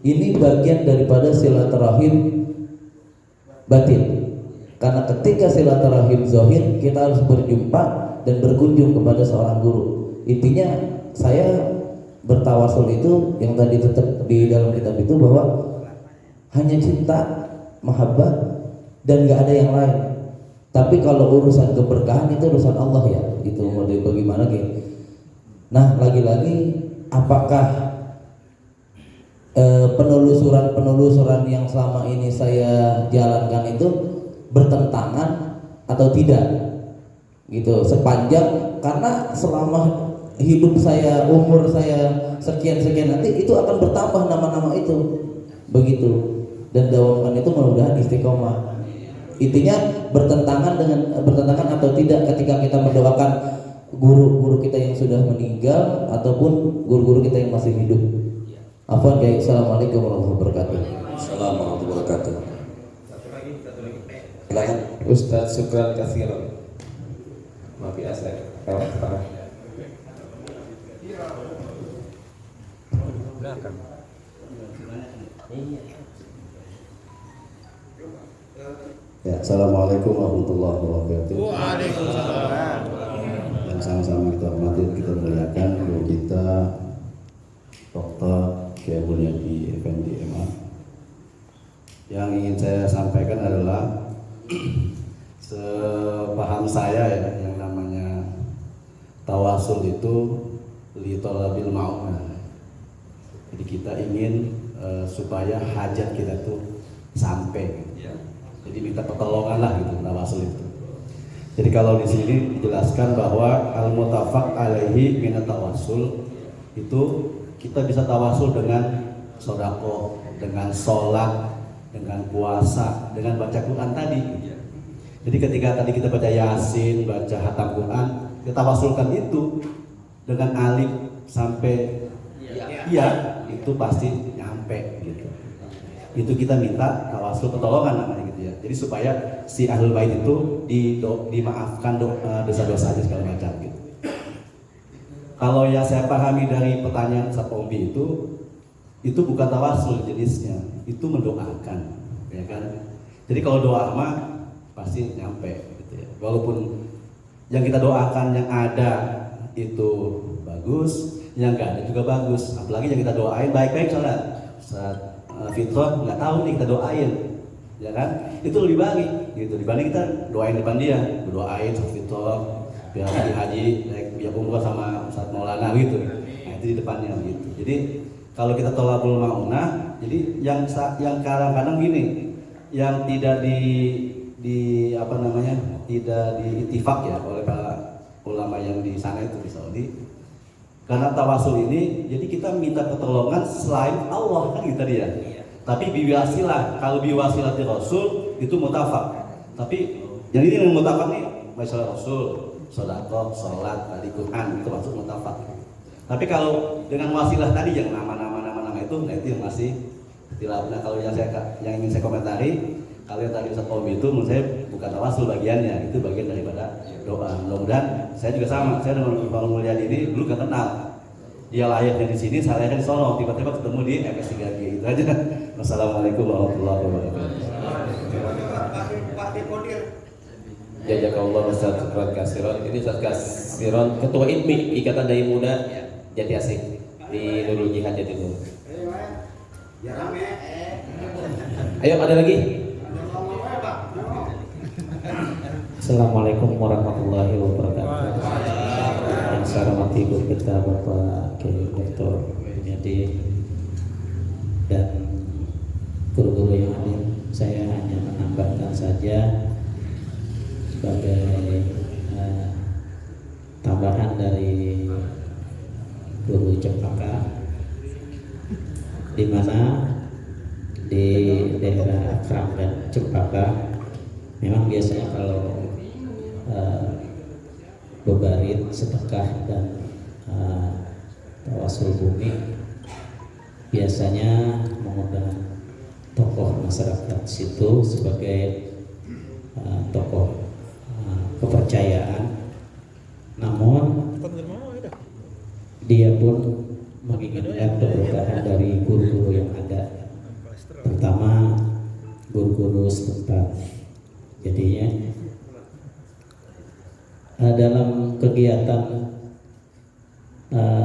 [SPEAKER 11] ini bagian daripada silaturahim batin. Karena ketika silaturahim zahir, kita harus berjumpa dan berkunjung kepada seorang guru. Intinya saya bertawasul itu yang tadi tetap di dalam kitab itu bahwa hanya cinta, mahabbah, dan nggak ada yang lain. Tapi kalau urusan keberkahan itu urusan Allah ya. Itu mau bagaimana gitu. Nah lagi-lagi apakah penelusuran yang selama ini saya jalankan itu bertentangan atau tidak? gitu. Sepanjang, karena selama hidup saya, umur saya sekian nanti itu akan bertambah nama-nama itu, begitu. Dan doakan itu mudah-mudahan istiqomah. Intinya bertentangan atau tidak ketika kita mendoakan guru-guru kita yang sudah meninggal ataupun guru-guru kita yang masih hidup. Afwan Kiai. Assalamualaikum warahmatullahi wabarakatuh.
[SPEAKER 2] Assalamualaikum warahmatullahi wabarakatuh. Silakan.
[SPEAKER 1] Ustaz syukran katsiran. Maaf ya saya lewat parah.
[SPEAKER 12] Ya, assalamualaikum warahmatullahi wabarakatuh.
[SPEAKER 5] Waalaikumsalam.
[SPEAKER 12] Yang sama-sama kita hormati, kita muliakan guru kita Dr. Kiai Mulyadi Effendi MA. Yang ingin saya sampaikan adalah sepaham saya ya, yang namanya tawasul itu li thalabil ma'unah. Jadi kita ingin supaya hajat kita tuh sampai. Jadi minta pertolongan lah gitu tawasul itu. Jadi kalau di sini dijelaskan bahwa al-mutafaq alaihi minat tawasul itu kita bisa tawasul dengan sodako, dengan sholat, dengan puasa, dengan baca Quran tadi. Jadi ketika tadi kita baca Yasin, baca hatam Quran, kita tawasulkan itu dengan alif sampai iya, itu pasti nyampe gitu. Itu kita minta tawasul pertolongan namanya gitu ya. Jadi supaya si ahlul bait itu dimaafkan dosa-dosanya segala macam gitu. Kalau yang saya pahami dari pertanyaan Sapombi itu bukan tawasul jenisnya, itu mendoakan, ya kan? Jadi kalau doa mah pasti nyampe gitu ya. Walaupun yang kita doakan yang ada itu bagus, yang enggak ada juga bagus. Apalagi yang kita doain baik-baik salat. Fitrah nggak tahu nih kita doain, ya kan? Itu lebih baik gitu dibanding kita doain depan dia, berdoain fitrah biar haji, biar umrah sama Ustaz Maulana gitu. Nah itu di depannya gitu. Jadi kalau kita tolabul maunah, jadi yang kadang-kadang gini, yang tidak di apa namanya, tidak diitifak ya oleh para ulama yang di sana itu di Saudi. Karena tawasul ini, jadi kita minta pertolongan selain Allah kan gitu dia. Tapi biwasilah, kalau biwasilah di Rasul itu mutafak. Tapi yang ini yang mutafak nih, masalah Rasul, sedekah, sholat, tadi Quran itu masuk mutafak. Tapi kalau dengan wasilah tadi yang nama-nama itu, nah itu yang masih istilah. Nah kalau yang ingin saya komentari, kalau yang tadi Ustaz Ombi itu menurut saya bukan tawasul bagiannya, itu bagian daripada doa. Mudah-mudahan saya juga sama, saya dengan Bang Mulyadi ini dulu gak kenal. Dia lahirnya di sini, saya lahirnya di sono, tiba-tiba ketemu di MS3G itu aja. Wassalamualaikum warahmatullahi wabarakatuh.
[SPEAKER 1] Jazakallah Ustaz syukran katsiran. Ini Ustaz Katsiran Ketua IDMI Ikatan Dai Muda Jati Asih di Nurul Jihad Jati Nur. Ayo ada lagi.
[SPEAKER 13] Assalamualaikum warahmatullahi wabarakatuh. Yang saya hormati guru kita Bapak Kiai Dr. Mulyadi dan guru-guru yang hadir, saya hanya menambahkan saja sebagai tambahan dari guru Cempaka, di mana di daerah Akram dan Cempaka memang biasanya kalau bebarit, sedekah dan tawasul bumi biasanya mengundang tokoh masyarakat situ sebagai tokoh kepercayaan. Namun dia pun menginginkan keberkahan dari guru-guru yang ada, terutama guru-guru setempat. Jadinya dalam kegiatan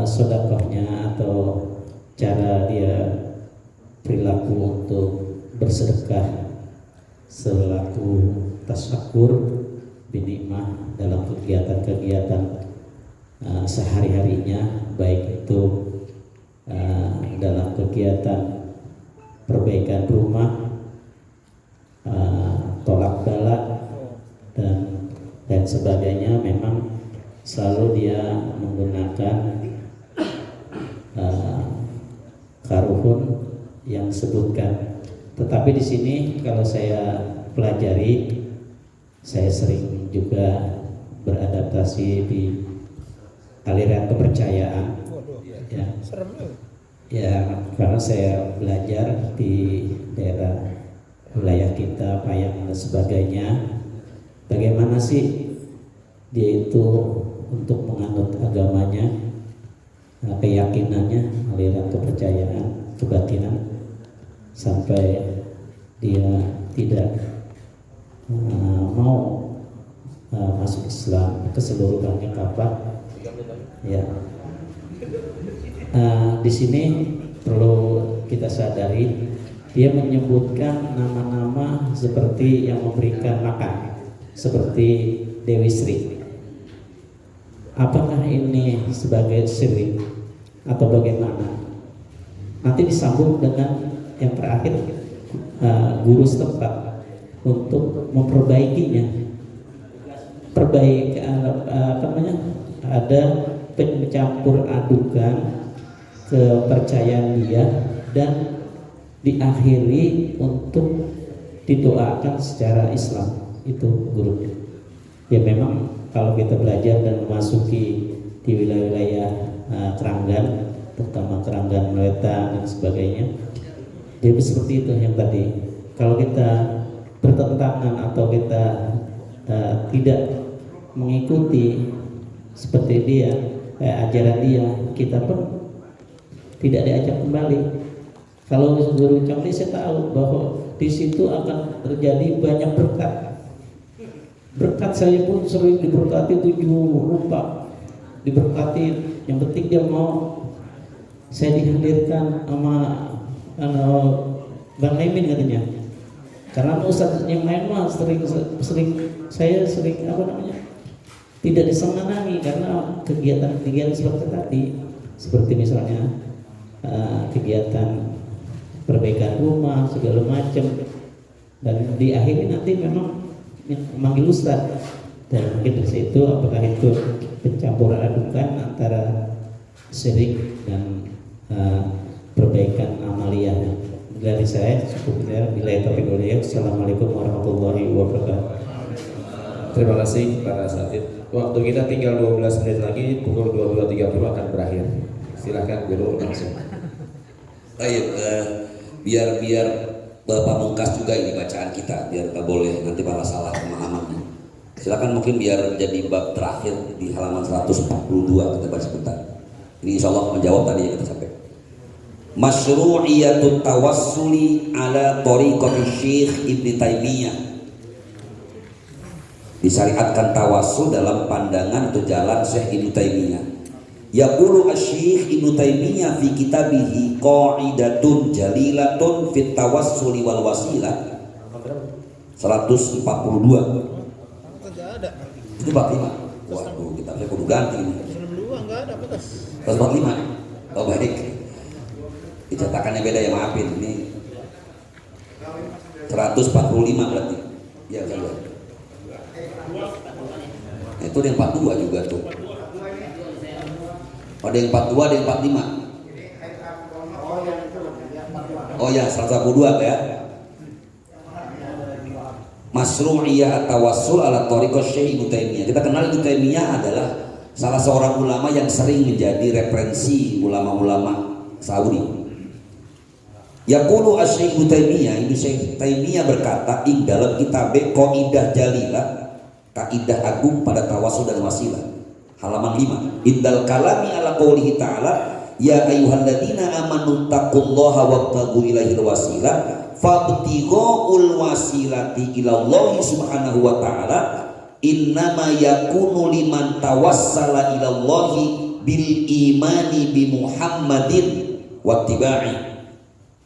[SPEAKER 13] sedekahnya atau cara dia perilaku untuk bersedekah selaku tasyakur binikmah dalam kegiatan-kegiatan sehari-harinya, baik itu dalam kegiatan perbaikan rumah, tolak balak, dan dan sebagainya, memang selalu dia menggunakan karuhun yang disebutkan. Tetapi di sini kalau saya pelajari, saya sering juga beradaptasi di aliran kepercayaan, ya karena saya belajar di daerah wilayah kita, Payang dan sebagainya, bagaimana sih dia itu untuk menganut agamanya, keyakinannya, aliran kepercayaan, kebatinan, sampai dia tidak mau masuk Islam keseluruhannya kapan, ya. Di sini perlu kita sadari, dia menyebutkan nama-nama seperti yang memberikan makan, seperti Dewi Sri. Apakah ini sebagai syirik atau bagaimana? Nanti disambung dengan yang terakhir, guru setempat untuk memperbaikinya. Ada pencampur adukan kepercayaan dia dan diakhiri untuk didoakan secara Islam. Itu guru. Ya memang kalau kita belajar dan memasuki di wilayah-wilayah Keranggan, terutama Keranggan Wetan dan sebagainya, dia seperti itu yang tadi. Kalau kita bertentangan atau kita tidak mengikuti seperti dia, ajaran dia, kita pun tidak diajak kembali. Kalau guru Camli, saya tahu bahwa di situ akan terjadi banyak berkat. Berkat saya pun sering diberkati 7 rupa, diberkati. Yang penting dia mau saya dihadirkan sama Bang Emin katanya. Karena ustaz yang lain mah saya sering tidak disenangi karena kegiatan-kegiatan seperti tadi, seperti misalnya kegiatan perbaikan rumah segala macam, dan di akhirnya nanti memang memanggil ustaz, dan mungkin dari situ apakah itu pencampuran adukan antara syirik dan perbaikan amaliyah. Dari saya cukup ya. Bila taufiq wal hidayah. Assalamualaikum warahmatullahi wabarakatuh.
[SPEAKER 1] Terima kasih para asatidz. Waktu kita tinggal 12 menit lagi, pukul 22.30 akan berakhir. Silakan guru langsung.
[SPEAKER 2] Baik, biar pamungkas juga ini bacaan kita, biar tak boleh nanti malah salah pemahamannya. Silakan mungkin biar jadi bab terakhir di halaman 142 kita baca sebentar. Ini insya Allah menjawab tadi yang kita sampaikan. Masyru'iyatut tawassuli ala tariqati Syekh Ibnu Taimiyah. Disyariatkan tawassul dalam pandangan atau jalan Syekh Ibnu Taimiyah. Yaqulu asy-Syekh Ibnu Taimiyah fi kitabihi qa'idatun jalilatun fit tawassuli wal wasilah. 142. Itu bab 5. Waduh, kitabnya kudu ganti ini. 145. Oh baik. Dicetakannya beda ya, maafin. Ini 145 berarti. Ya, saya lihat. Nah, itu ada yang 42 juga tuh. Ada yang 42, ada yang 45. Oh ya, 142 ya. Masyru'iyah at-tawassul ala thariqah Syekh Ibnu Taimiyah. Kita kenal Ibnu Taimiyah adalah salah seorang ulama yang sering menjadi referensi ulama-ulama Saudi. Yaqulu asy-Syekh Ibnu Taimiyah, ini Syekh Taimiyah berkata ing dalam kitab Qaidah Jalilah, kaidah agung pada tawasul dan wasilah, halaman 5. Indal kalami ala qoulihi ta'ala ya ayyuhalladzina amanu taqullaha wabtaghu ilaihil wasilah fabtighaul wasilati ilallahi subhanahu wa ta'ala innama yakunu liman tawassala ilallahi bil imani bi Muhammadin wattiba'i.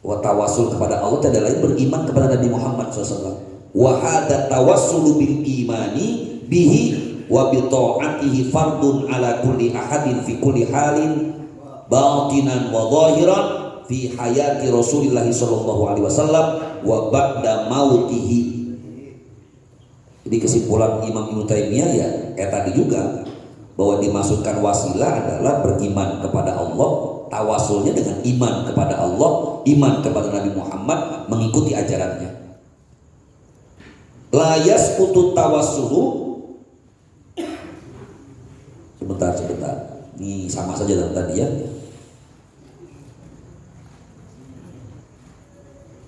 [SPEAKER 2] Wa tawassul kepada Allah adalah beriman kepada Nabi Muhammad SAW. Wa hadza tawassulu bil imani bihi wa bi ta'atihi fardun ala kulli ahadin fi kulli halin batinan wa zahiran fi hayati Rasulillah sallallahu alaihi wasallam wa ba'da mautihi. Jadi kesimpulan Imam Ibnu Taimiyah ya tadi juga, bahwa dimaksudkan wasilah adalah beriman kepada Allah, tawasulnya dengan iman kepada Allah, iman kepada Nabi Muhammad, mengikuti ajarannya. La yasqutu tawassulu. Sebentar. Ini sama saja dengan tadi ya.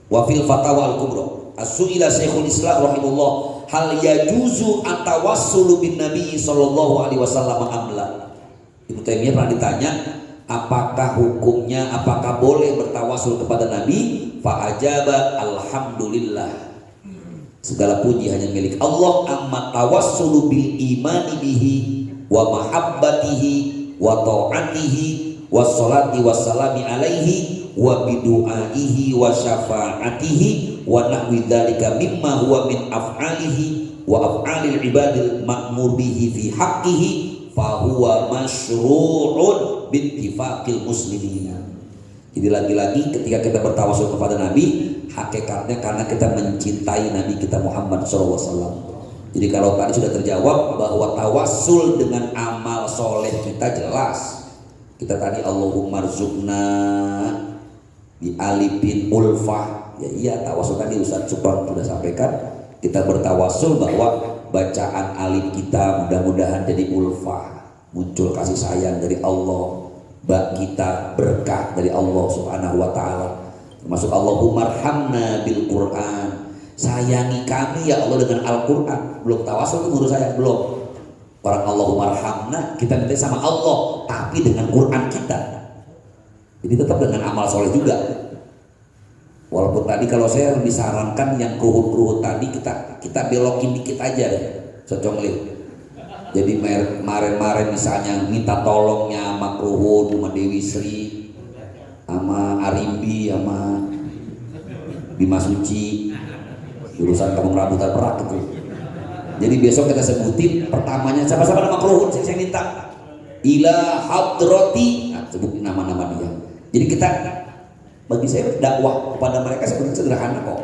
[SPEAKER 2] Wa fil fatawa al-kubra as-su'ila Syekhul Islam rahimahullah hal yajuzu atawassulu bin Nabi sallallahu alaihi wasallam amla. Ibnu Taimiyah pernah ditanya apakah hukumnya, apakah boleh bertawasul kepada Nabi? Fa ajaba alhamdulillah. Segala puji hanya milik Allah, amma tawassulu bil imani bihi wa mahabbatihi wa ta'atihi wa salati wa salami alaihi wa bidu'aihi wa syafa'atihi wa nahwi dzalika mimma huwa min af'alihi wa af'alil ibadil ma'mur bihi fi haqqihi fa huwa masyru'un bittifaqil muslimin. Jadi lagi-lagi ketika kita bertawasul kepada Nabi, hakikatnya karena kita mencintai Nabi kita Muhammad SAW. Jadi kalau tadi sudah terjawab bahwa tawasul dengan amal soleh kita jelas. Kita tadi Allahumma rzuqna bi alifin ulfah. Ya iya, tawasul tadi Ustaz Supran sudah sampaikan. Kita bertawasul bahwa bacaan alif kita mudah-mudahan jadi ulfah, muncul kasih sayang dari Allah, bak kita berkah dari Allah Subhanahu wa taala. Termasuk Allahumma arhamna bil Quran. Sayangi kami ya Allah dengan Al-Quran. Belum tawasul itu menurut saya belum. Orang Allahumma arhamna kita minta sama Allah, tapi dengan Quran kita. Jadi tetap dengan amal soleh juga. Walaupun tadi kalau saya lebih sarankan yang keruhut-keruhut tadi kita belokin dikit aja deh, Cocongli. Jadi kemarin misalnya minta tolongnya sama Keruhut, sama Dewi Sri, sama Arimbi, sama Bima Suci, jurusan Kampung Rambutan Perak itu. Jadi besok kita sebutin pertamanya siapa-siapa nama Keruhut saya minta ila hadrati, nah, sebutin nama-nama dia. Jadi kita, bagi saya dakwah kepada mereka sebenarnya sederhana kok,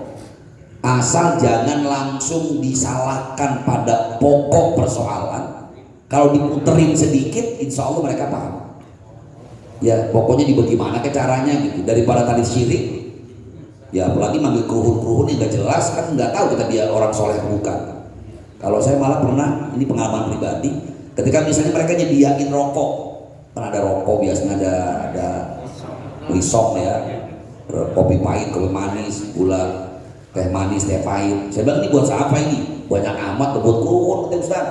[SPEAKER 2] asal jangan langsung disalahkan pada pokok persoalan. Kalau diputerin sedikit insya Allah mereka paham ya, pokoknya bagaimana ke caranya gitu, daripada tadi syirik ya, apalagi manggil Keruhut yang gak jelas kan, nggak tahu kita dia orang soleh bukan. Kalau saya malah pernah, ini pengalaman pribadi, ketika misalnya mereka nyediain rokok, kan ada rokok biasanya ada lisok ya, kopi pahit, kopi manis, gula, teh manis, teh pahit. Saya bilang ini buat siapa ini? Banyak amat buat Keruhut, kata Ustaz.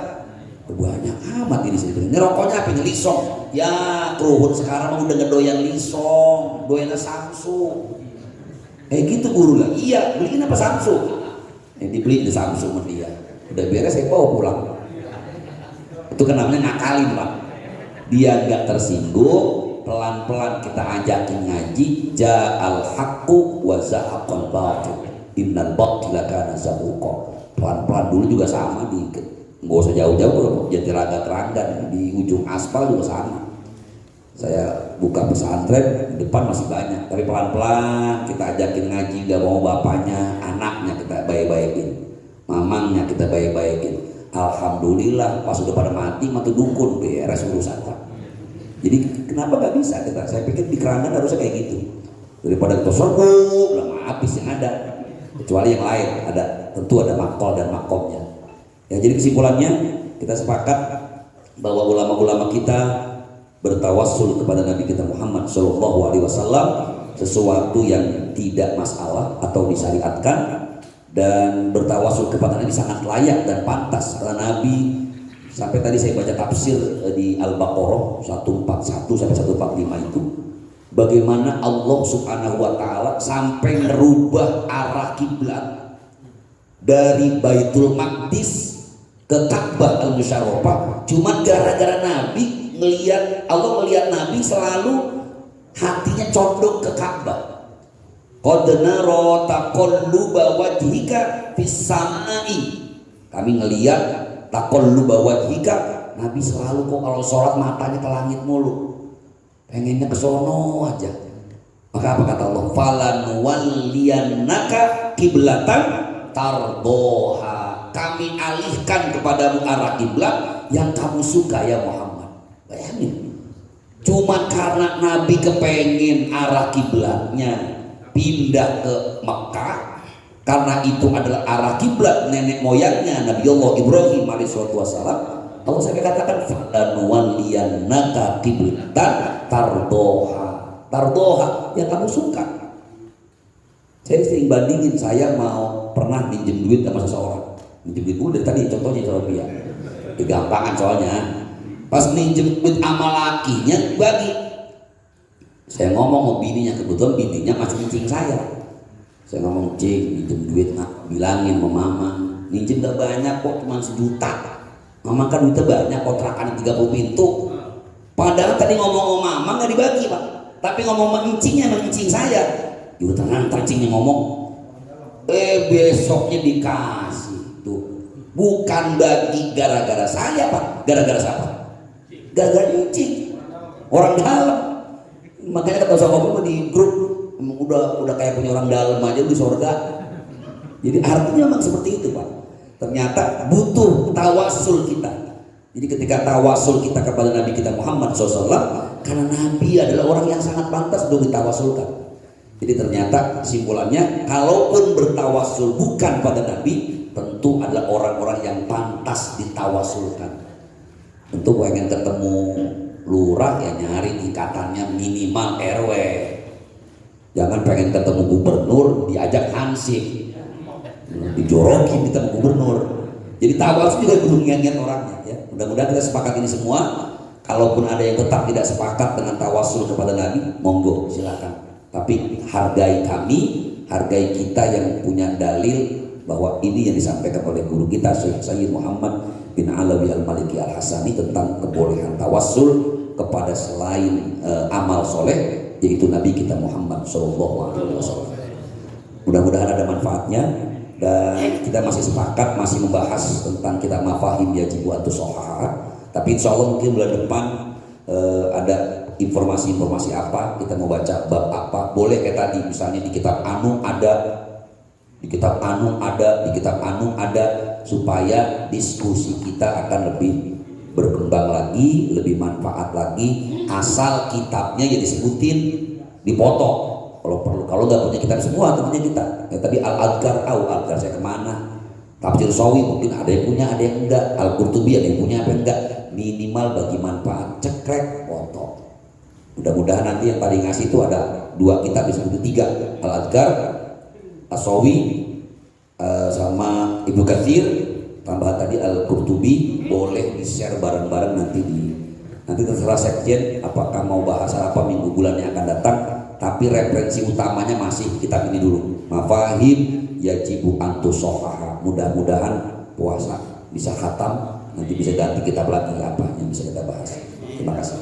[SPEAKER 2] Banyak amat ini sebetulnya. Ini rokoknya apa? Ini lisong. Ya Keruhut sekarang udah ngedoyan lisong, doyannya Samsung. Gitu guru lah. Iya, beliin apa Samsung? Dibeli di Samsung sama dia. Udah beres saya bawa pulang. Itu kan namanya ngakalin Pak. Dia nggak tersinggung, pelan-pelan kita ajakin ngaji. Ja'al haqqu wa zahaqal batil. Innal batila kana zahuqa. Pelan-pelan dulu juga sama dikit. Nggak usah jauh-jauh, jadi Rangga-Terangga di ujung aspal juga sama. Saya buka pesantren, di depan masih banyak, tapi pelan-pelan kita ajakin ngaji. Gak mau bapaknya, anaknya kita baik-baikin, mamangnya kita baik-baikin. Alhamdulillah pas udah pada mati dukun beres urusan Pak. Jadi kenapa gak bisa kita? Saya pikir di Keranggan harusnya kayak gitu. Daripada kita serbu, lama habis yang ada. Kecuali yang lain, ada tentu ada makol dan makomnya. Ya, jadi kesimpulannya kita sepakat bahwa ulama-ulama kita bertawassul kepada Nabi kita Muhammad Shallallahu Alaihi Wasallam sesuatu yang tidak masalah atau disyariatkan, dan bertawassul kepada Nabi sangat layak dan pantas karena Nabi sampai tadi saya baca tafsir di Al-Baqarah 141 sampai 145 itu bagaimana Allah Subhanahu Wa Taala sampai merubah arah kiblat dari Baitul Maqdis ke Ka'bah Al-Musyarrafah cuma gara-gara Nabi Allah melihat Nabi selalu hatinya condong ke Ka'bah. Qad nara taqalluba wajhika fis samai. Kami ngelihat taqalluba wajhika, Nabi selalu kok kalau sholat matanya ke langit mulu. Pengennya ke sono aja. Maka apa kata Allah? Falan walliyannaka kiblatan tardoha. kami alihkan kepadamu arah kiblat yang kamu suka ya Muhammad. Bayangin, cuma karena Nabi kepengen arah kiblatnya pindah ke Mekah, karena itu adalah arah kiblat nenek moyangnya Nabi Allah Ibrahim alaihissalam. Allah saya katakan falanuwalliyannaka qiblatan tardoha yang kamu suka. Saya sering bandingin, saya mau pernah pinjam duit sama seseorang, pinjam duit dulu dari tadi contohnya Rupiah, gampangan soalnya. Pas pinjam duit sama lakinya bagi, saya ngomong sama bininya, kebetulan bininya masih incing saya ngomong, cing pinjam duit nak, bilangin sama mama pinjam gak banyak kok, cuma 1 juta. Mama kan duitnya banyak, kontrakan 30 pintu. Padahal tadi ngomong sama mama gak dibagi pak, tapi ngomong sama incingnya, sama incing saya. Yaudah tenang, incingnya ngomong, besoknya dikasih tuh. Bukan bagi gara-gara saya pak, gara-gara siapa? Gara-gara incing, orang dalam. Makanya kata sama di grup, udah kayak punya orang dalam aja di surga. Jadi artinya memang seperti itu pak. Ternyata butuh tawasul kita. Jadi ketika tawasul kita kepada Nabi kita Muhammad SAW, karena Nabi adalah orang yang sangat pantas untuk ditawasulkan. Jadi ternyata kesimpulannya, kalaupun bertawasul bukan pada Nabi, tentu adalah orang-orang yang pantas ditawasulkan. Tentu pengen ketemu lurah ya nyari ikatannya minimal RW. Jangan pengen ketemu gubernur diajak hansip, dijorokin kita gubernur. Jadi tawasul juga kudu ngiat-ngiat orangnya ya. Mudah-mudahan kita sepakat ini semua. Kalaupun ada yang tetap tidak sepakat dengan tawasul kepada Nabi, monggo silakan. Tapi hargai kami, hargai kita yang punya dalil bahwa ini yang disampaikan oleh guru kita Syekh Sayyid Muhammad bin Alawi Al-Maliki Al-Hasani tentang kebolehan tawasul kepada selain amal soleh, yaitu Nabi kita Muhammad SAW. Mudah-mudahan ada manfaatnya. Dan kita masih sepakat, masih membahas tentang kitab Mafahim Yajibu An-Tusohaha. Tapi insya Allah mungkin bulan depan ada informasi-informasi apa, kita mau baca bab apa, boleh kayak tadi misalnya di kitab Anu ada, di kitab Anu ada, di kitab Anu ada, supaya diskusi kita akan lebih berkembang lagi, lebih manfaat lagi. Asal kitabnya ya disebutin, dipotong. Kalau perlu, kalau nggak punya kitab semua tentunya kita. Ya tadi Al-Adhkar, Al-Adhkar saya kemana? Tafsir Sawi mungkin ada yang punya, ada yang enggak. Al-Qurtubi ada yang punya, apa yang enggak. Minimal bagi manfaat, cekrek, potong. Mudah-mudahan nanti yang paling ngasih itu ada 2 kitab, bisa 3. Al-Adhkar, As-Sawi, sama Ibnu Katsir, tambah tadi Al-Qurtubi. Boleh di-share bareng-bareng nanti terserah sekjen apakah mau bahas apa minggu bulan yang akan datang. Tapi referensi utamanya masih kitab ini dulu, Mafahim Yajibu An-Tusohaha. Mudah-mudahan puasa bisa khatam, nanti bisa ganti kitab lagi apa yang bisa kita bahas. Terima kasih.